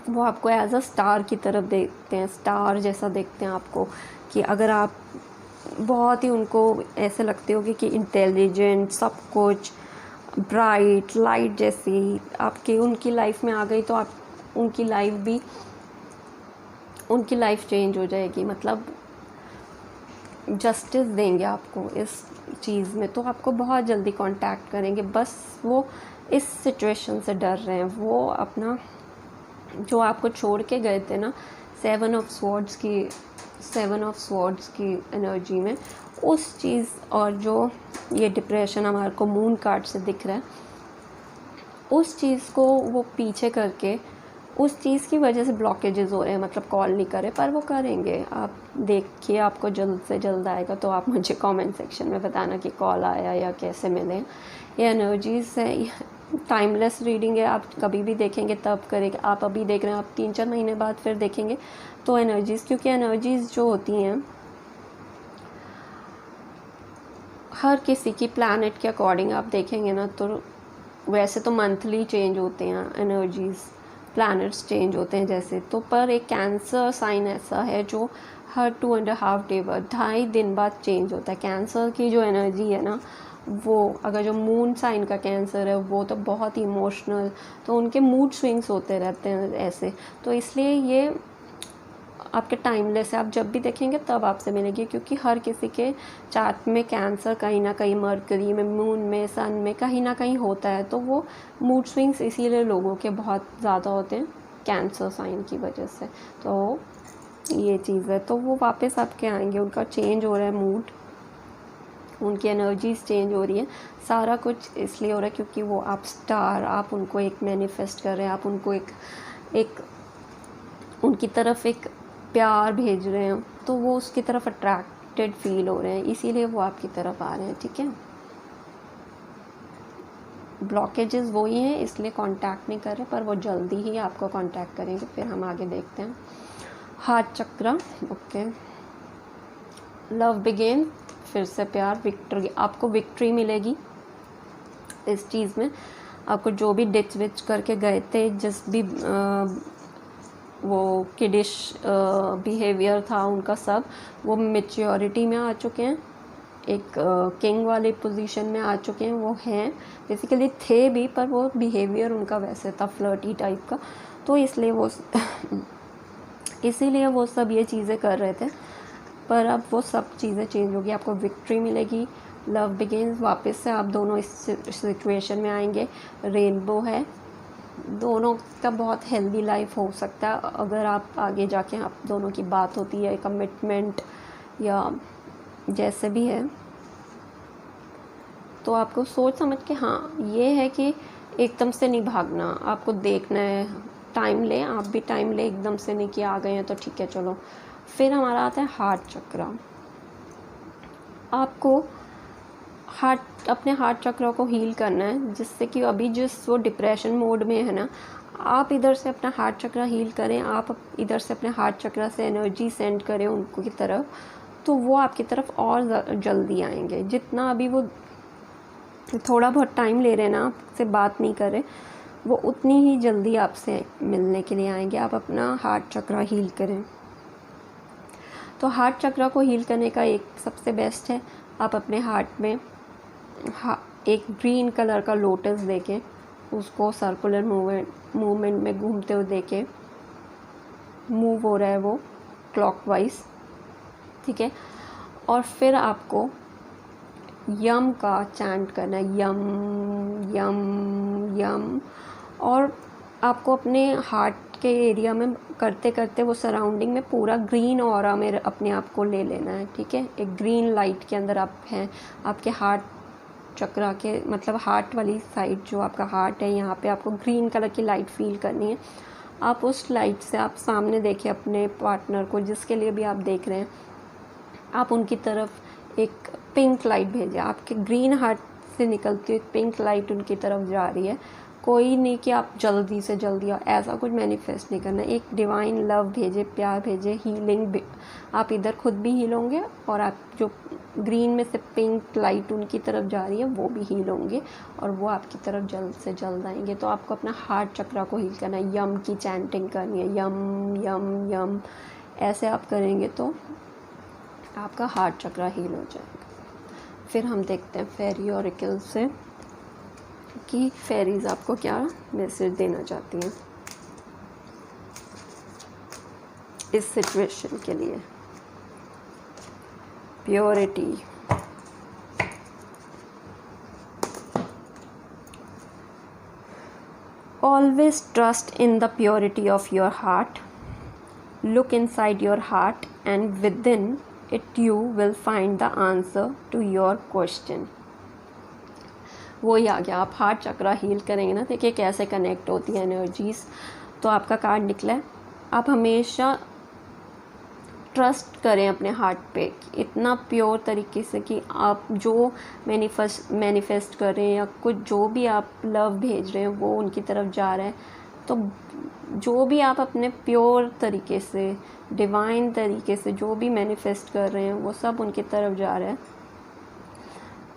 वो आपको एज अ स्टार की तरफ देखते हैं, स्टार जैसा देखते हैं आपको। कि अगर आप बहुत ही उनको ऐसे लगते होगे कि इंटेलिजेंट, सब कुछ ब्राइट लाइट जैसी आपकी उनकी लाइफ में आ गई, तो आप उनकी लाइफ चेंज हो जाएगी। मतलब जस्टिस देंगे आपको इस चीज़ में, तो आपको बहुत जल्दी कांटेक्ट करेंगे। बस वो इस सिचुएशन से डर रहे हैं, वो अपना जो आपको छोड़ के गए थे ना, 7 ऑफ स्वॉर्ड्स की एनर्जी में, उस चीज़, और जो ये डिप्रेशन हमारे को मून कार्ड से दिख रहा है, उस चीज़ को वो पीछे करके, उस चीज़ की वजह से ब्लॉकेजेस हो रहे हैं, मतलब कॉल नहीं करे, पर वो करेंगे। आप देखिए, आपको जल्द से जल्द आएगा। तो आप मुझे कमेंट सेक्शन में बताना कि कॉल आया या कैसे मिले। ये एनर्जीज़ है, टाइमलेस रीडिंग है, आप कभी भी देखेंगे तब करेंगे। आप अभी देख रहे हैं, आप 3-4 महीने बाद फिर देखेंगे तो एनर्जीज़, क्योंकि एनर्जीज़ जो होती हैं हर किसी की प्लैनेट के अकॉर्डिंग आप देखेंगे ना, तो वैसे तो मंथली चेंज होते हैं एनर्जीज़, प्लैनेट्स चेंज होते हैं जैसे। तो पर एक कैंसर साइन ऐसा है जो हर 2.5 डे बाद, 2.5 दिन बाद चेंज होता है। कैंसर की जो एनर्जी है ना, वो अगर जो मून साइन का कैंसर है, वो तो बहुत इमोशनल, तो उनके मूड स्विंग्स होते रहते हैं ऐसे। तो इसलिए ये आपके टाइमलेस है, आप जब भी देखेंगे तब आपसे मिलेगी, क्योंकि हर किसी के चार्ट में कैंसर कहीं ना कहीं, मरकरी में, मून में, सन में कहीं ना कहीं होता है। तो वो मूड स्विंग्स इसीलिए लोगों के बहुत ज़्यादा होते हैं कैंसर साइन की वजह से। तो ये चीज़ है, तो वो वापस आपके आएंगे, उनका चेंज हो रहा है मूड, उनकी एनर्जीज चेंज हो रही है। सारा कुछ इसलिए हो रहा है क्योंकि वो आप स्टार, आप उनको एक मैनिफेस्ट कर रहे हैं, आप उनको एक उनकी तरफ एक प्यार भेज रहे हैं, तो वो उसकी तरफ अट्रैक्टेड फील हो रहे हैं, इसीलिए वो आपकी तरफ आ रहे हैं, ठीक है। ब्लॉकेजेस वही हैं, इसलिए कांटेक्ट नहीं कर रहे, पर वो जल्दी ही आपको कांटेक्ट करेंगे। फिर हम आगे देखते हैं। हार्ट चक्र, ओके, लव बिगेन, फिर से प्यार, विक्ट्री, आपको विक्ट्री मिलेगी इस चीज़ में। आपको जो भी डिच विच करके गए थे, जिस भी वो किडिश बिहेवियर था उनका, सब वो मैच्योरिटी में आ चुके हैं, एक किंग वाली पोजीशन में आ चुके हैं। वो हैं बेसिकली, थे भी, पर वो बिहेवियर उनका वैसे था फ्लर्टी टाइप का, तो इसलिए वो सब ये चीज़ें कर रहे थे। पर अब वो सब चीज़ें चेंज होगी, आपको विक्ट्री मिलेगी, लव बिगिन्स, वापस से आप दोनों इस सिचुएशन में आएंगे। रेनबो है, दोनों का बहुत हेल्दी लाइफ हो सकता है अगर आप आगे जाके आप दोनों की बात होती है, कमिटमेंट या जैसे भी है। तो आपको सोच समझ के, हाँ ये है कि एकदम से नहीं भागना, आपको देखना है, टाइम ले, आप भी टाइम ले, एकदम से नहीं कि आ गए हैं तो ठीक है चलो। फिर हमारा आता है हार्ट चक्र। आपको अपने हार्ट चक्र को हील करना है, जिससे कि अभी जिस वो डिप्रेशन मोड में है ना, आप इधर से अपना हार्ट चक्रा हील करें, आप इधर से अपने हार्ट चक्रा से एनर्जी सेंड करें उनको की तरफ, तो वो आपकी तरफ और जल्दी आएंगे। जितना अभी वो थोड़ा बहुत टाइम ले रहे हैं ना, आपसे बात नहीं कर रहे, वो उतनी ही जल्दी आपसे मिलने के लिए आएंगे। आप अपना हार्ट चक्रा हील करें। तो हार्ट चक्रा को हील करने का एक सबसे बेस्ट है, आप अपने हार्ट में एक ग्रीन कलर का लोटस देखें, उसको सर्कुलर मूवमेंट में घूमते हुए देखें, मूव हो रहा है वो क्लॉकवाइज, ठीक है। और फिर आपको यम का चैंट करना है, यम यम यम, और आपको अपने हार्ट के एरिया में करते करते वो सराउंडिंग में पूरा ग्रीन ऑरा में अपने आप को ले लेना है, ठीक है। एक ग्रीन लाइट के अंदर आप हैं, आपके हार्ट चक्रा के मतलब हार्ट वाली साइड जो आपका हार्ट है, यहाँ पे आपको ग्रीन कलर की लाइट फील करनी है। आप उस लाइट से आप सामने देखें अपने पार्टनर को, जिसके लिए भी आप देख रहे हैं, आप उनकी तरफ एक पिंक लाइट भेजें। आपके ग्रीन हार्ट से निकलती हुई पिंक लाइट उनकी तरफ जा रही है। कोई नहीं कि आप जल्दी से जल्दी ऐसा कुछ मैनिफेस्ट नहीं करना, एक डिवाइन लव भेजे, प्यार भेजे, हीलिंग आप इधर खुद भी हील होंगे और आप जो ग्रीन में से पिंक लाइट उनकी तरफ जा रही है वो भी हील होंगे और वो आपकी तरफ जल्द से जल्द आएंगे। तो आपको अपना हार्ट चक्रा को हील करना है, यम की चैंटिंग करनी है, यम यम यम, ऐसे आप करेंगे तो आपका हार्ट चक्रा हील हो जाएगा। फिर हम देखते हैं फेरी ऑरेकल से कि फेरीज आपको क्या मैसेज देना चाहती हैं इस सिचुएशन के लिए। Purity, always trust in the purity of your heart. Look inside your heart and within it you will find the answer to your question. वही आ गया, आप हार्ट चक्रा हील करेंगे ना, देखिए कैसे कनेक्ट होती है एनर्जीज़। तो आपका कार्ड निकला है, आप हमेशा ट्रस्ट करें अपने हार्ट पे इतना प्योर तरीके से कि आप जो मैनिफेस्ट कर रहे हैं या कुछ जो भी आप लव भेज रहे हैं वो उनकी तरफ जा रहा है। तो जो भी आप अपने प्योर तरीके से, डिवाइन तरीके से जो भी मैनिफेस्ट कर रहे हैं वो सब उनकी तरफ जा रहा है।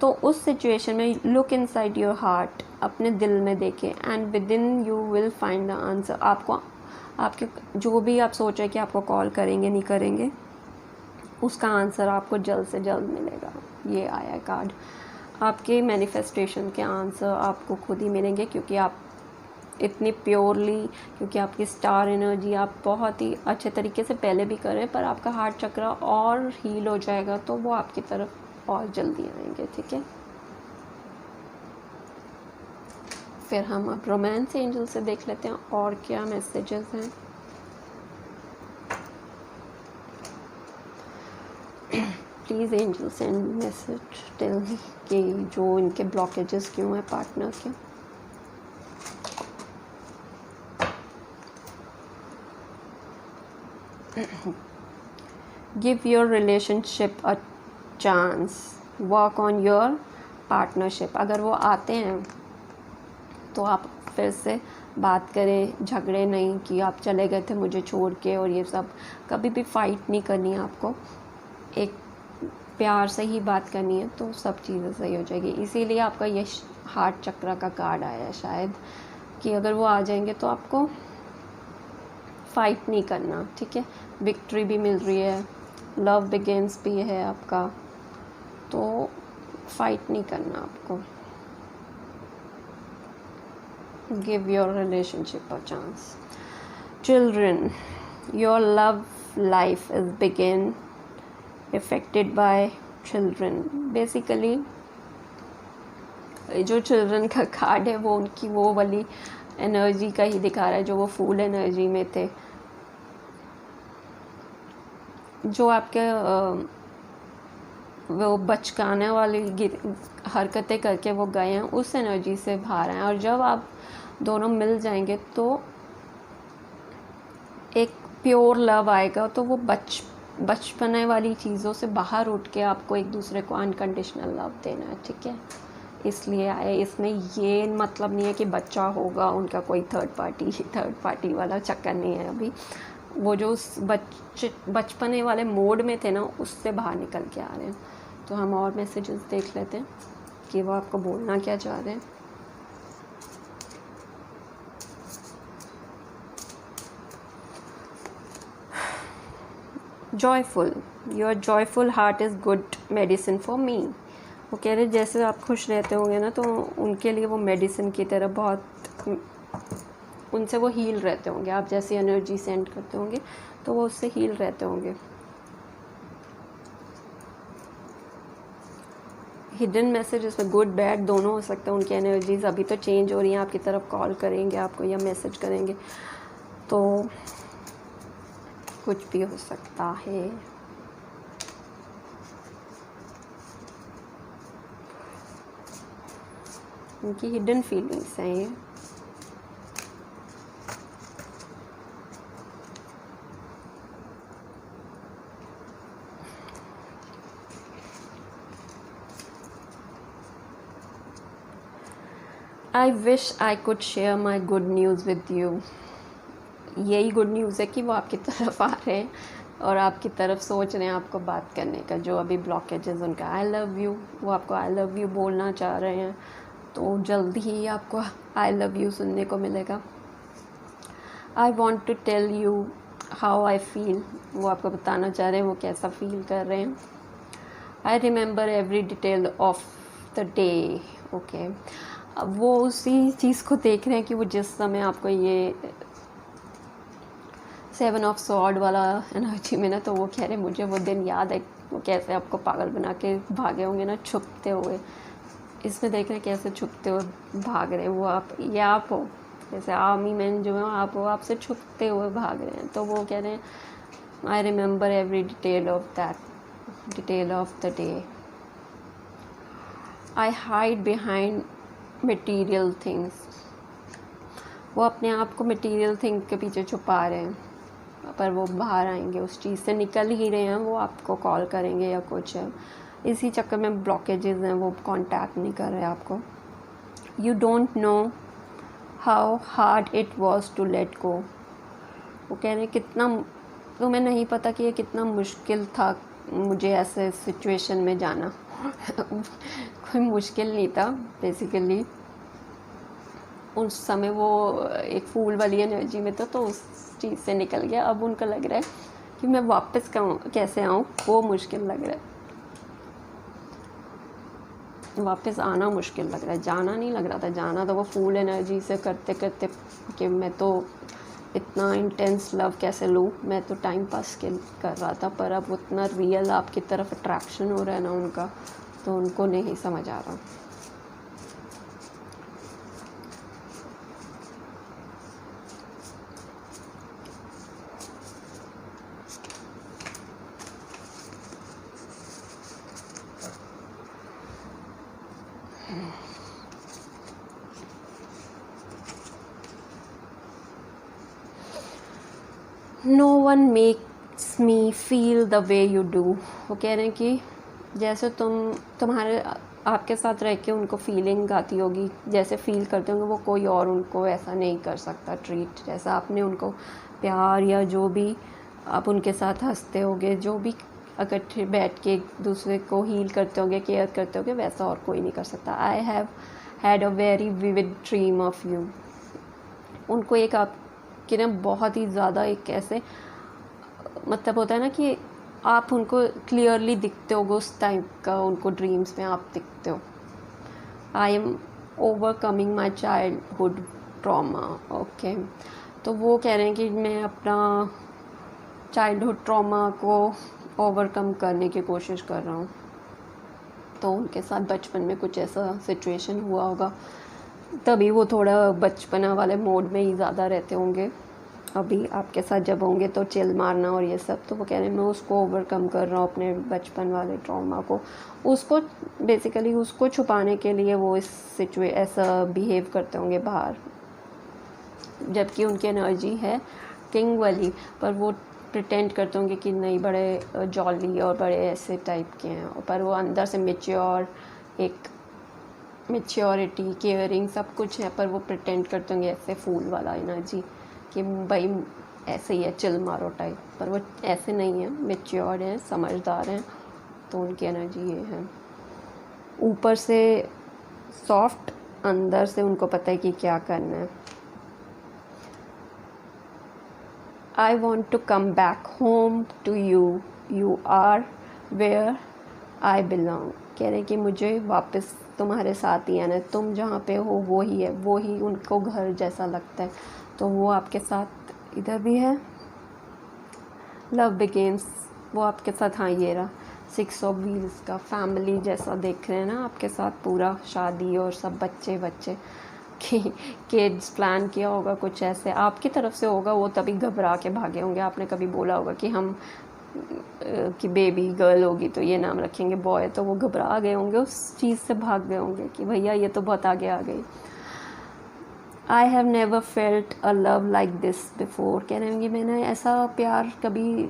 तो उस सिचुएशन में लुक इनसाइड योर हार्ट, अपने दिल में देखें, and with in you will find the answer. आपको आपके जो भी आप सोच रहे हैं कि आपको कॉल करेंगे नहीं करेंगे, उसका आंसर आपको जल्द से जल्द मिलेगा। ये आया है कार्ड, आपके मैनिफेस्टेशन के आंसर आपको खुद ही मिलेंगे, क्योंकि आप इतनी प्योरली, क्योंकि आपकी स्टार एनर्जी आप बहुत ही अच्छे तरीके से पहले भी करें, पर आपका हार्ट चक्र और हील हो जाएगा तो वो आपकी तरफ और जल्दी आएंगे, ठीक है। फिर हम अब रोमांस एंजल से देख लेते हैं और क्या मैसेजेस हैं। Please angel send message tell me कि जो इनके ब्लॉकेजेस क्यों हैं पार्टनर के। Give your relationship a chance, work on your partnership. अगर वो आते हैं तो आप फिर से बात करें, झगड़े नहीं कि आप चले गए थे मुझे छोड़ के, और ये सब कभी भी फाइट नहीं करनी है आपको, एक प्यार से ही बात करनी है तो सब चीज़ें सही हो जाएगी। इसीलिए आपका ये हार्ट चक्र का कार्ड आया है शायद, कि अगर वो आ जाएंगे तो आपको फाइट नहीं करना, ठीक है। विक्ट्री भी मिल रही है, लव बिगिंस भी है आपका, तो फाइट नहीं करना आपको। Give your relationship a chance. Children, your love life is begin affected by children. Basically जो चिल्ड्रन का कार्ड है वो उनकी वो वाली एनर्जी का ही दिखा रहा है जो वो फुल एनर्जी में थे, जो आपके वो बचकाने वाली हरकतें करके वो गए हैं, उस एनर्जी से बाहर आए। और जब आप दोनों मिल जाएंगे तो एक प्योर लव आएगा, तो वो बचपने वाली चीज़ों से बाहर उठ के आपको एक दूसरे को अनकंडीशनल लव देना है, ठीक है। इसलिए आए। इसमें ये मतलब नहीं है कि बच्चा होगा उनका कोई थर्ड पार्टी वाला चक्कर नहीं है। अभी वो जो उस बचपने वाले मोड में थे ना, उससे बाहर निकल के आ रहे हैं। तो हम और मैसेजेस देख लेते हैं कि वो आपको बोलना क्या चाह रहे हैं। Joyful, your joyful heart is good medicine for me. वो कह रहे जैसे आप खुश रहते होंगे ना, तो उनके लिए वो मेडिसिन की तरह बहुत, उनसे वो हील रहते होंगे। आप जैसी एनर्जी सेंड करते होंगे तो वो उससे हील रहते होंगे। हिडन मैसेज इसमें गुड बैड दोनों हो सकते हैं। उनकी एनर्जीज अभी तो चेंज हो रही हैं, आपकी तरफ कॉल करेंगे आपको या मैसेज करेंगे, तो कुछ भी हो सकता है। उनकी हिडन फीलिंग्स हैं ये। I wish I could share my good news with you. यही गुड न्यूज़ है कि वो आपकी तरफ आ रहे हैं और आपकी तरफ सोच रहे हैं आपको बात करने का। जो अभी ब्लॉकेजेस उनका आई लव यू, वो आपको आई लव यू बोलना चाह रहे हैं, तो जल्दी ही आपको आई लव यू सुनने को मिलेगा। I want to tell you how I feel, वो आपको बताना चाह रहे हैं वो कैसा फील कर रहे हैं। I remember every detail of the day. Okay, अब वो उसी चीज़ को देख रहे हैं कि वो जिस समय आपको ये 7 ऑफ सॉर्ड वाला एनर्जी में ना, तो वो कह रहे मुझे वो दिन याद है, वो कैसे आपको पागल बना के भागे होंगे ना छुपते हुए। इसमें देख रहे हैं कैसे छुपते हुए भाग रहे हैं वो आप, या आप हो जैसे आर्मी मैन जो है आप हो, आपसे छुपते हुए भाग रहे हैं। तो वो कह रहे हैं I remember every detail of the day. I hide behind material things, वो अपने आप को मटीरियल थिंग के पीछे छुपा रहे हैं, पर वो बाहर आएंगे, उस चीज़ से निकल ही रहे हैं, वो आपको कॉल करेंगे या कुछ है। इसी चक्कर में ब्लॉकेजेस हैं, वो कांटेक्ट नहीं कर रहे आपको। You don't know how hard it was to let go, वो कह रहे हैं कितना तुम्हें नहीं पता कि ये कितना मुश्किल था मुझे ऐसे सिचुएशन में जाना। कोई मुश्किल नहीं था बेसिकली, उस समय वो एक फूल वाली एनर्जी में था, तो उस चीज़ से निकल गया। अब उनको लग रहा है कि मैं वापस कैसे आऊँ, वो मुश्किल लग रहा है। वापस आना मुश्किल लग रहा है, जाना नहीं लग रहा था। जाना तो वो फूल एनर्जी से करते करते कि मैं तो इतना इंटेंस लव कैसे लूँ, मैं तो टाइम पास कर रहा था। पर अब उतना रियल आपकी तरफ अट्रैक्शन हो रहा है ना उनका, तो उनको नहीं समझ आ रहा। No one makes me feel the way you do, वो कह रहे हैं कि जैसे तुम्हारे आपके साथ रह के उनको फीलिंग आती होगी, जैसे फील करते होंगे, वो कोई और उनको ऐसा नहीं कर सकता ट्रीट, जैसा आपने उनको प्यार या जो भी आप उनके साथ हंसते होगे, जो भी इकट्ठे बैठ के एक दूसरे को हील करते होंगे, केयर करते होंगे, वैसा और कोई नहीं कर सकता। I have had a very vivid dream of you, उनको एक आपकी ना बहुत ही ज़्यादा एक ऐसे मतलब होता है ना कि आप उनको क्लियरली दिखते होगे उस टाइप का, उनको ड्रीम्स में आप दिखते हो। I am overcoming my childhood trauma. Okay, तो वो कह रहे हैं कि मैं अपना चाइल्डहुड ट्रॉमा को ओवरकम करने की कोशिश कर रहा हूँ। तो उनके साथ बचपन में कुछ ऐसा सिचुएशन हुआ होगा, तभी वो थोड़ा बचपना वाले मोड में ही ज़्यादा रहते होंगे। अभी आपके साथ जब होंगे तो चिल मारना और ये सब, तो वो कह रहे हैं मैं उसको ओवरकम कर रहा हूँ, अपने बचपन वाले ट्रॉमा को, उसको बेसिकली उसको छुपाने के लिए वो ऐसा बिहेव करते होंगे बाहर, जबकि उनकी एनर्जी है किंग वाली, पर वो प्रिटेंड करते होंगे कि नहीं बड़े जॉली और बड़े ऐसे टाइप के हैं, पर वो अंदर से मैच्योर एक मेच्योरिटी, केयरिंग सब कुछ है, पर वो प्रिटेंड करते होंगे ऐसे फूल वाला एनर्जी कि भाई ऐसे ही है, चिल मारो टाइप, पर वो ऐसे नहीं है, मेच्योर हैं, समझदार हैं, तो उनकी एनर्जी ये है। ऊपर से सॉफ्ट, अंदर से उनको पता है कि क्या करना है। I want to come back home to you, you are where I belong. कह रहे हैं कि मुझे वापस तुम्हारे साथ ही आना है, तुम जहाँ पे हो वो ही है, वो ही उनको घर जैसा लगता है, तो वो आपके साथ इधर भी है। लव बिगिंस, वो आपके साथ, हाँ ये रहा 6 ऑफ व्हील्स का, फैमिली जैसा देख रहे हैं ना आपके साथ, पूरा शादी और सब बच्चे बच्चे कि किड्स प्लान किया होगा कुछ ऐसे आपकी तरफ से होगा, वो तभी घबरा के भागे होंगे। आपने कभी बोला होगा कि हम कि बेबी गर्ल होगी तो ये नाम रखेंगे, बॉय, तो वो घबरा गए होंगे, उस चीज़ से भाग गए होंगे कि भैया ये तो बहुत आगे आ गई। I have never felt a love like this before. कह रहे हैं कि मैंने ऐसा प्यार कभी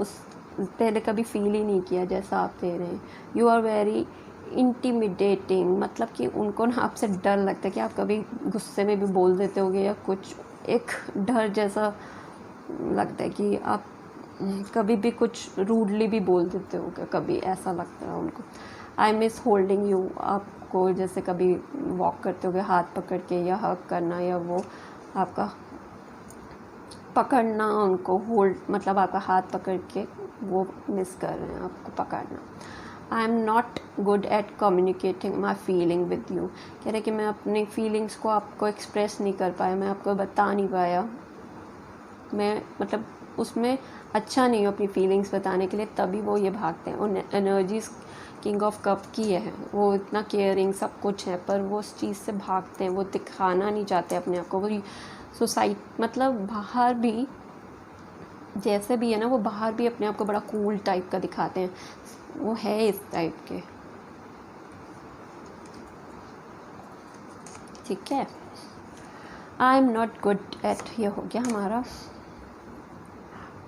उस पहले कभी फील ही नहीं किया जैसा आप दे रहे हैं। यू आर वेरी इंटिमिडेटिंग, मतलब कि उनको ना आपसे डर लगता है कि आप कभी गुस्से में भी बोल देते होगे या कुछ, एक डर जैसा लगता है कि आप कभी भी कुछ रूडली भी बोल देते होगे, कभी ऐसा लगता है उनको। आई मिस होल्डिंग यू, आपको जैसे कभी वॉक करते होगे हाथ पकड़ के या हग करना, या वो आपका पकड़ना, उनको होल्ड मतलब आपका हाथ पकड़ के वो मिस कर रहे हैं आपको पकड़ना। आई am not good eight communicating my feeling with you. कह रहे कि मैं अपनी फीलिंग्स को आपको एक्सप्रेस नहीं कर पाया, मैं आपको बता नहीं पाया, मैं मतलब उसमें अच्छा नहीं हूँ अपनी फीलिंग्स बताने के लिए, तभी वो ये भागते हैं। उन एनर्जीज किंग ऑफ कप की है, वो इतना केयरिंग सब कुछ है, पर वो उस चीज़ से भागते हैं, वो दिखाना नहीं चाहते अपने आप को। वो सोसाइटी मतलब बाहर भी जैसे भी है ना, वो बाहर भी अपने आप को बड़ा कूल टाइप का दिखाते हैं, वो है इस टाइप के, ठीक है। I am not good at, ये हो गया हमारा।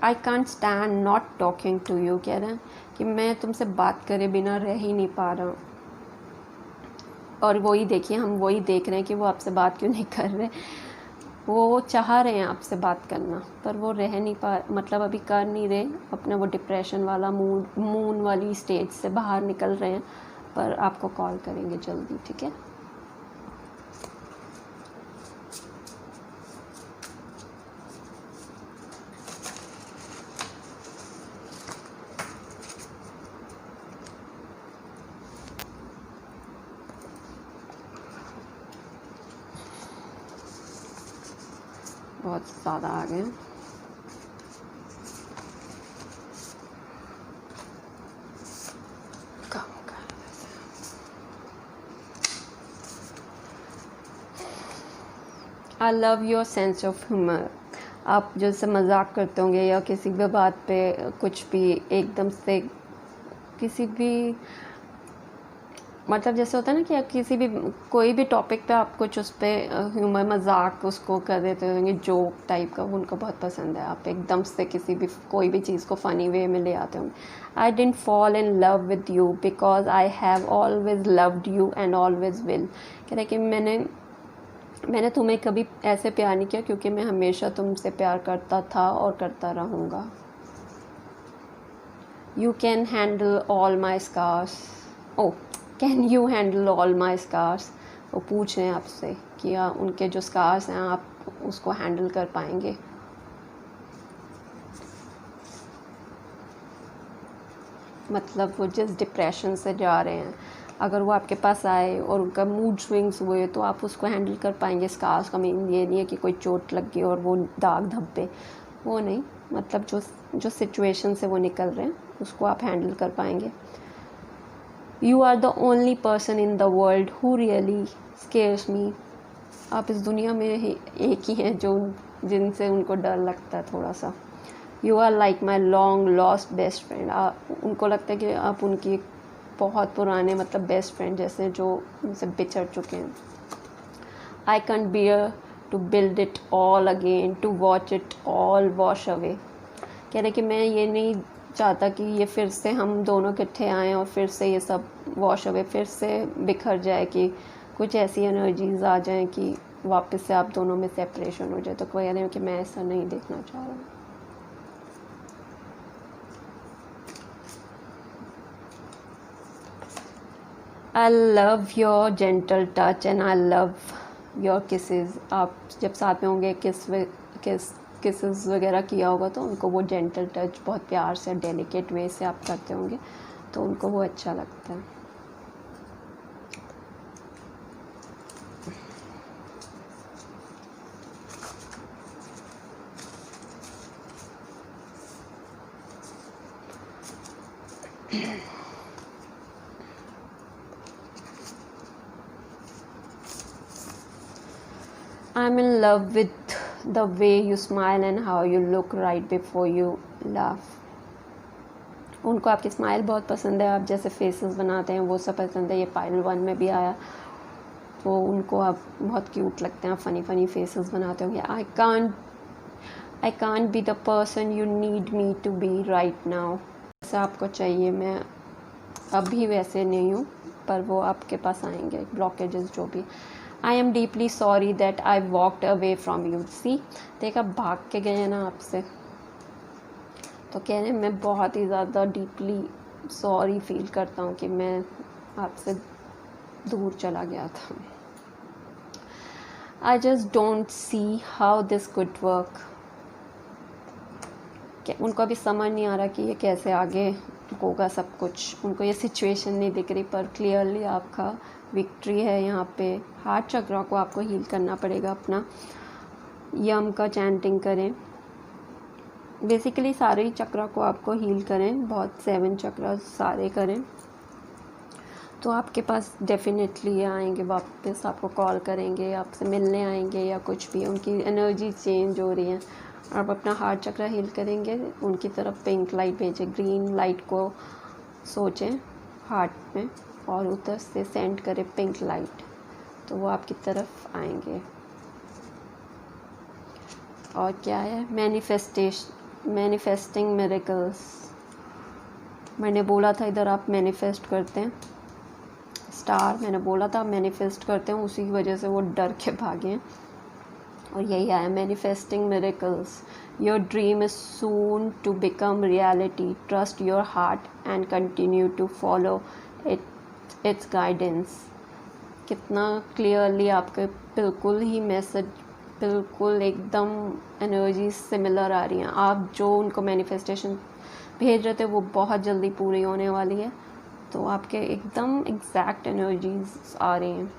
I can't stand not talking to you. कह रहे हैं कि मैं तुमसे बात करे बिना रह ही नहीं पा रहा। और वही देखिए, हम वही देख रहे हैं कि वो आपसे बात क्यों नहीं कर रहे, वो चाह रहे हैं आपसे बात करना, पर वो रह नहीं पा, मतलब अभी कर नहीं रहे, अपने वो डिप्रेशन वाला मून वाली स्टेज से बाहर निकल रहे हैं, पर आपको कॉल करेंगे जल्दी, ठीक है। बहुत ज़्यादा आ गए। I love your sense of humour. आप जैसे मजाक करते होंगे या किसी भी बात पे कुछ भी एकदम से किसी भी मतलब जैसे होता है ना कि आप किसी भी कोई भी टॉपिक पे आप कुछ उस पर ह्यूमर मजाक उसको कर देते होंगे, जोक टाइप का, वो उनको बहुत पसंद है। आप एकदम से किसी भी कोई भी चीज़ को फ़नी वे में ले आते होंगे। I didn't fall in love with you because I have always loved you and always will. कह रहे कि मैंने तुम्हें कभी ऐसे प्यार नहीं किया क्योंकि मैं हमेशा तुमसे प्यार करता था और करता रहूँगा। You can handle all my scars. Oh can you handle all my scars. वो पूछ रहे हैं आपसे कि उनके जो स्कार्स हैं आप उसको हैंडल कर पाएंगे। मतलब वो जिस डिप्रेशन से जा रहे हैं, अगर वो आपके पास आए और उनका मूड स्विंग्स हुए तो आप उसको हैंडल कर पाएंगे। स्कार्स का मीन ये नहीं है कि कोई चोट लग गई और वो दाग धब्बे, वो नहीं, मतलब जो सिचुएशन से वो निकल रहे हैं उसको आप हैंडल कर पाएंगे। You are the only person in the world who really scares me. आप इस दुनिया में एक ही हैं जो जिनसे उनको डर लगता है थोड़ा सा। You are like my long lost best friend. उनको लगता है कि आप उनकी बहुत पुराने मतलब बेस्ट फ्रेंड जैसे जो उनसे बिछड़ चुके हैं। I can't bear to build it all again, to watch it all wash away. कह रहे कि मैं ये नहीं चाहता कि ये फिर से हम दोनों इकट्ठे आएँ और फिर से ये सब वॉश अवे, फिर से बिखर जाए, कि कुछ ऐसी एनर्जीज आ जाएं कि वापस से आप दोनों में सेपरेशन हो जाए, तो कह रहे हो कि मैं ऐसा नहीं देखना चाह रहा। I love your gentle touch and I love your kisses. आप जब साथ में होंगे किसेस वगैरह किया होगा तो उनको वो जेंटल टच बहुत प्यार से डेलिकेट वे से आप करते होंगे, तो उनको वो अच्छा लगता है। I'm in love with the way you smile and how you look right before you laugh. उनको आपकी स्माइल बहुत पसंद है, आप जैसे फेसेस बनाते हैं वो सब पसंद है। ये पाइल 1 में भी आया, तो उनको आप बहुत क्यूट लगते हैं, आप फ़नी फेसेस बनाते होंगे। I can't be the person you need me to be right now. जैसा आपको चाहिए मैं अभी वैसे नहीं हूँ, पर वो आपके पास आएंगे, ब्लॉकेजेस जो भी। I am deeply sorry that I walked away from you. See देखा, भाग के गए हैं ना आपसे, तो कह रहे हैं मैं बहुत ही ज़्यादा डीपली सॉरी फील करता हूँ कि मैं आपसे दूर चला गया था। I just don't see how this could work. उनको अभी समझ नहीं आ रहा कि ये कैसे आगे होगा सब कुछ, उनको ये सिचुएशन नहीं दिख रही, पर क्लियरली आपका विक्ट्री है यहाँ पे। हार्ट चक्र को आपको हील करना पड़ेगा अपना। यम का चैंटिंग करें, बेसिकली सारे ही चक्र को आपको हील करें, बहुत 7 चक्र सारे करें, तो आपके पास डेफिनेटली आएंगे वापस, आपको कॉल करेंगे, आपसे मिलने आएंगे या कुछ भी। उनकी एनर्जी चेंज हो रही है। आप अपना हार्ट चक्र हील करेंगे, उनकी तरफ पिंक लाइट भेजें, ग्रीन लाइट को सोचें हार्ट में और उधर से सेंड करें पिंक लाइट, तो वो आपकी तरफ आएंगे। और क्या है, मैनिफेस्टिंग मिरेकल्स। मैंने बोला था इधर आप मैनिफेस्ट करते हैं, स्टार मैंने बोला था मैनिफेस्ट करते हैं, उसी की वजह से वो डर के भागे हैं। और यही आया, manifesting miracles. Your dream is soon to become reality. Trust your heart and continue to follow its guidance. कितना क्लियरली आपके बिल्कुल ही मैसेज, बिल्कुल एकदम एनर्जी सिमिलर आ रही हैं। आप जो उनको मैनिफेस्टेशन भेज रहे थे वो बहुत जल्दी पूरी होने वाली है, तो आपके एकदम एग्जैक्ट एनर्जीज आ रही हैं।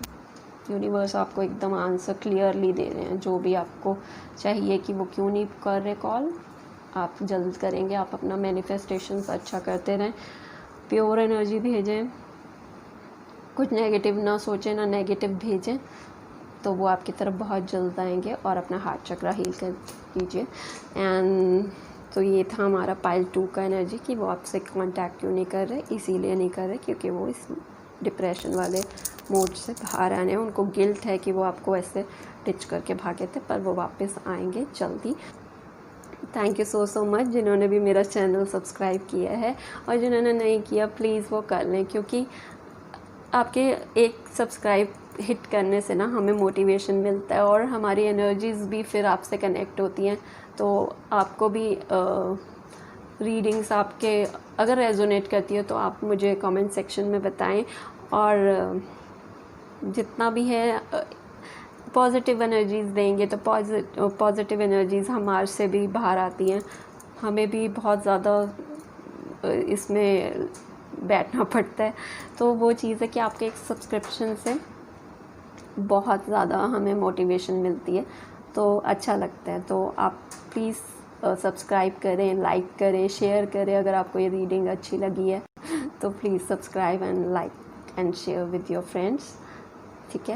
यूनिवर्स आपको एकदम आंसर क्लियरली दे रहे हैं, जो भी आपको चाहिए कि वो क्यों नहीं कर रहे कॉल, आप जल्द करेंगे। आप अपना मैनिफेस्टेशन अच्छा करते रहें, प्योर एनर्जी भेजें, कुछ नेगेटिव ना सोचें ना नेगेटिव भेजें, तो वो आपकी तरफ बहुत जल्द आएंगे। और अपना हार्ट चक्र हील कर लीजिए। एंड तो ये था हमारा पाइल 2 का एनर्जी कि वो आपसे कांटेक्ट क्यों नहीं कर रहे, इसीलिए नहीं कर रहे क्योंकि वो इस डिप्रेशन वाले मोड से बाहर आने हैं। उनको गिल्ट है कि वो आपको ऐसे टिच करके भागे थे, पर वो वापस आएंगे जल्दी। थैंक यू सो मच जिन्होंने भी मेरा चैनल सब्सक्राइब किया है, और जिन्होंने नहीं किया प्लीज़ वो कर लें, क्योंकि आपके एक सब्सक्राइब हिट करने से ना हमें मोटिवेशन मिलता है और हमारी एनर्जीज़ भी फिर आपसे कनेक्ट होती हैं। तो आपको भी रीडिंग्स आपके अगर रेजोनेट करती है तो आप मुझे कमेंट सेक्शन में बताएं। और जितना भी है पॉजिटिव एनर्जीज़ देंगे तो पॉजिटिव एनर्जीज़ हमारे से भी बाहर आती हैं। हमें भी बहुत ज़्यादा इसमें बैठना पड़ता है, तो वो चीज़ है कि आपके एक सब्सक्रिप्शन से बहुत ज़्यादा हमें मोटिवेशन मिलती है, तो अच्छा लगता है। तो आप प्लीज़ सब्सक्राइब करें, लाइक करें, शेयर करें। अगर आपको ये रीडिंग अच्छी लगी है तो please subscribe and like and share with your friends, ठीक है।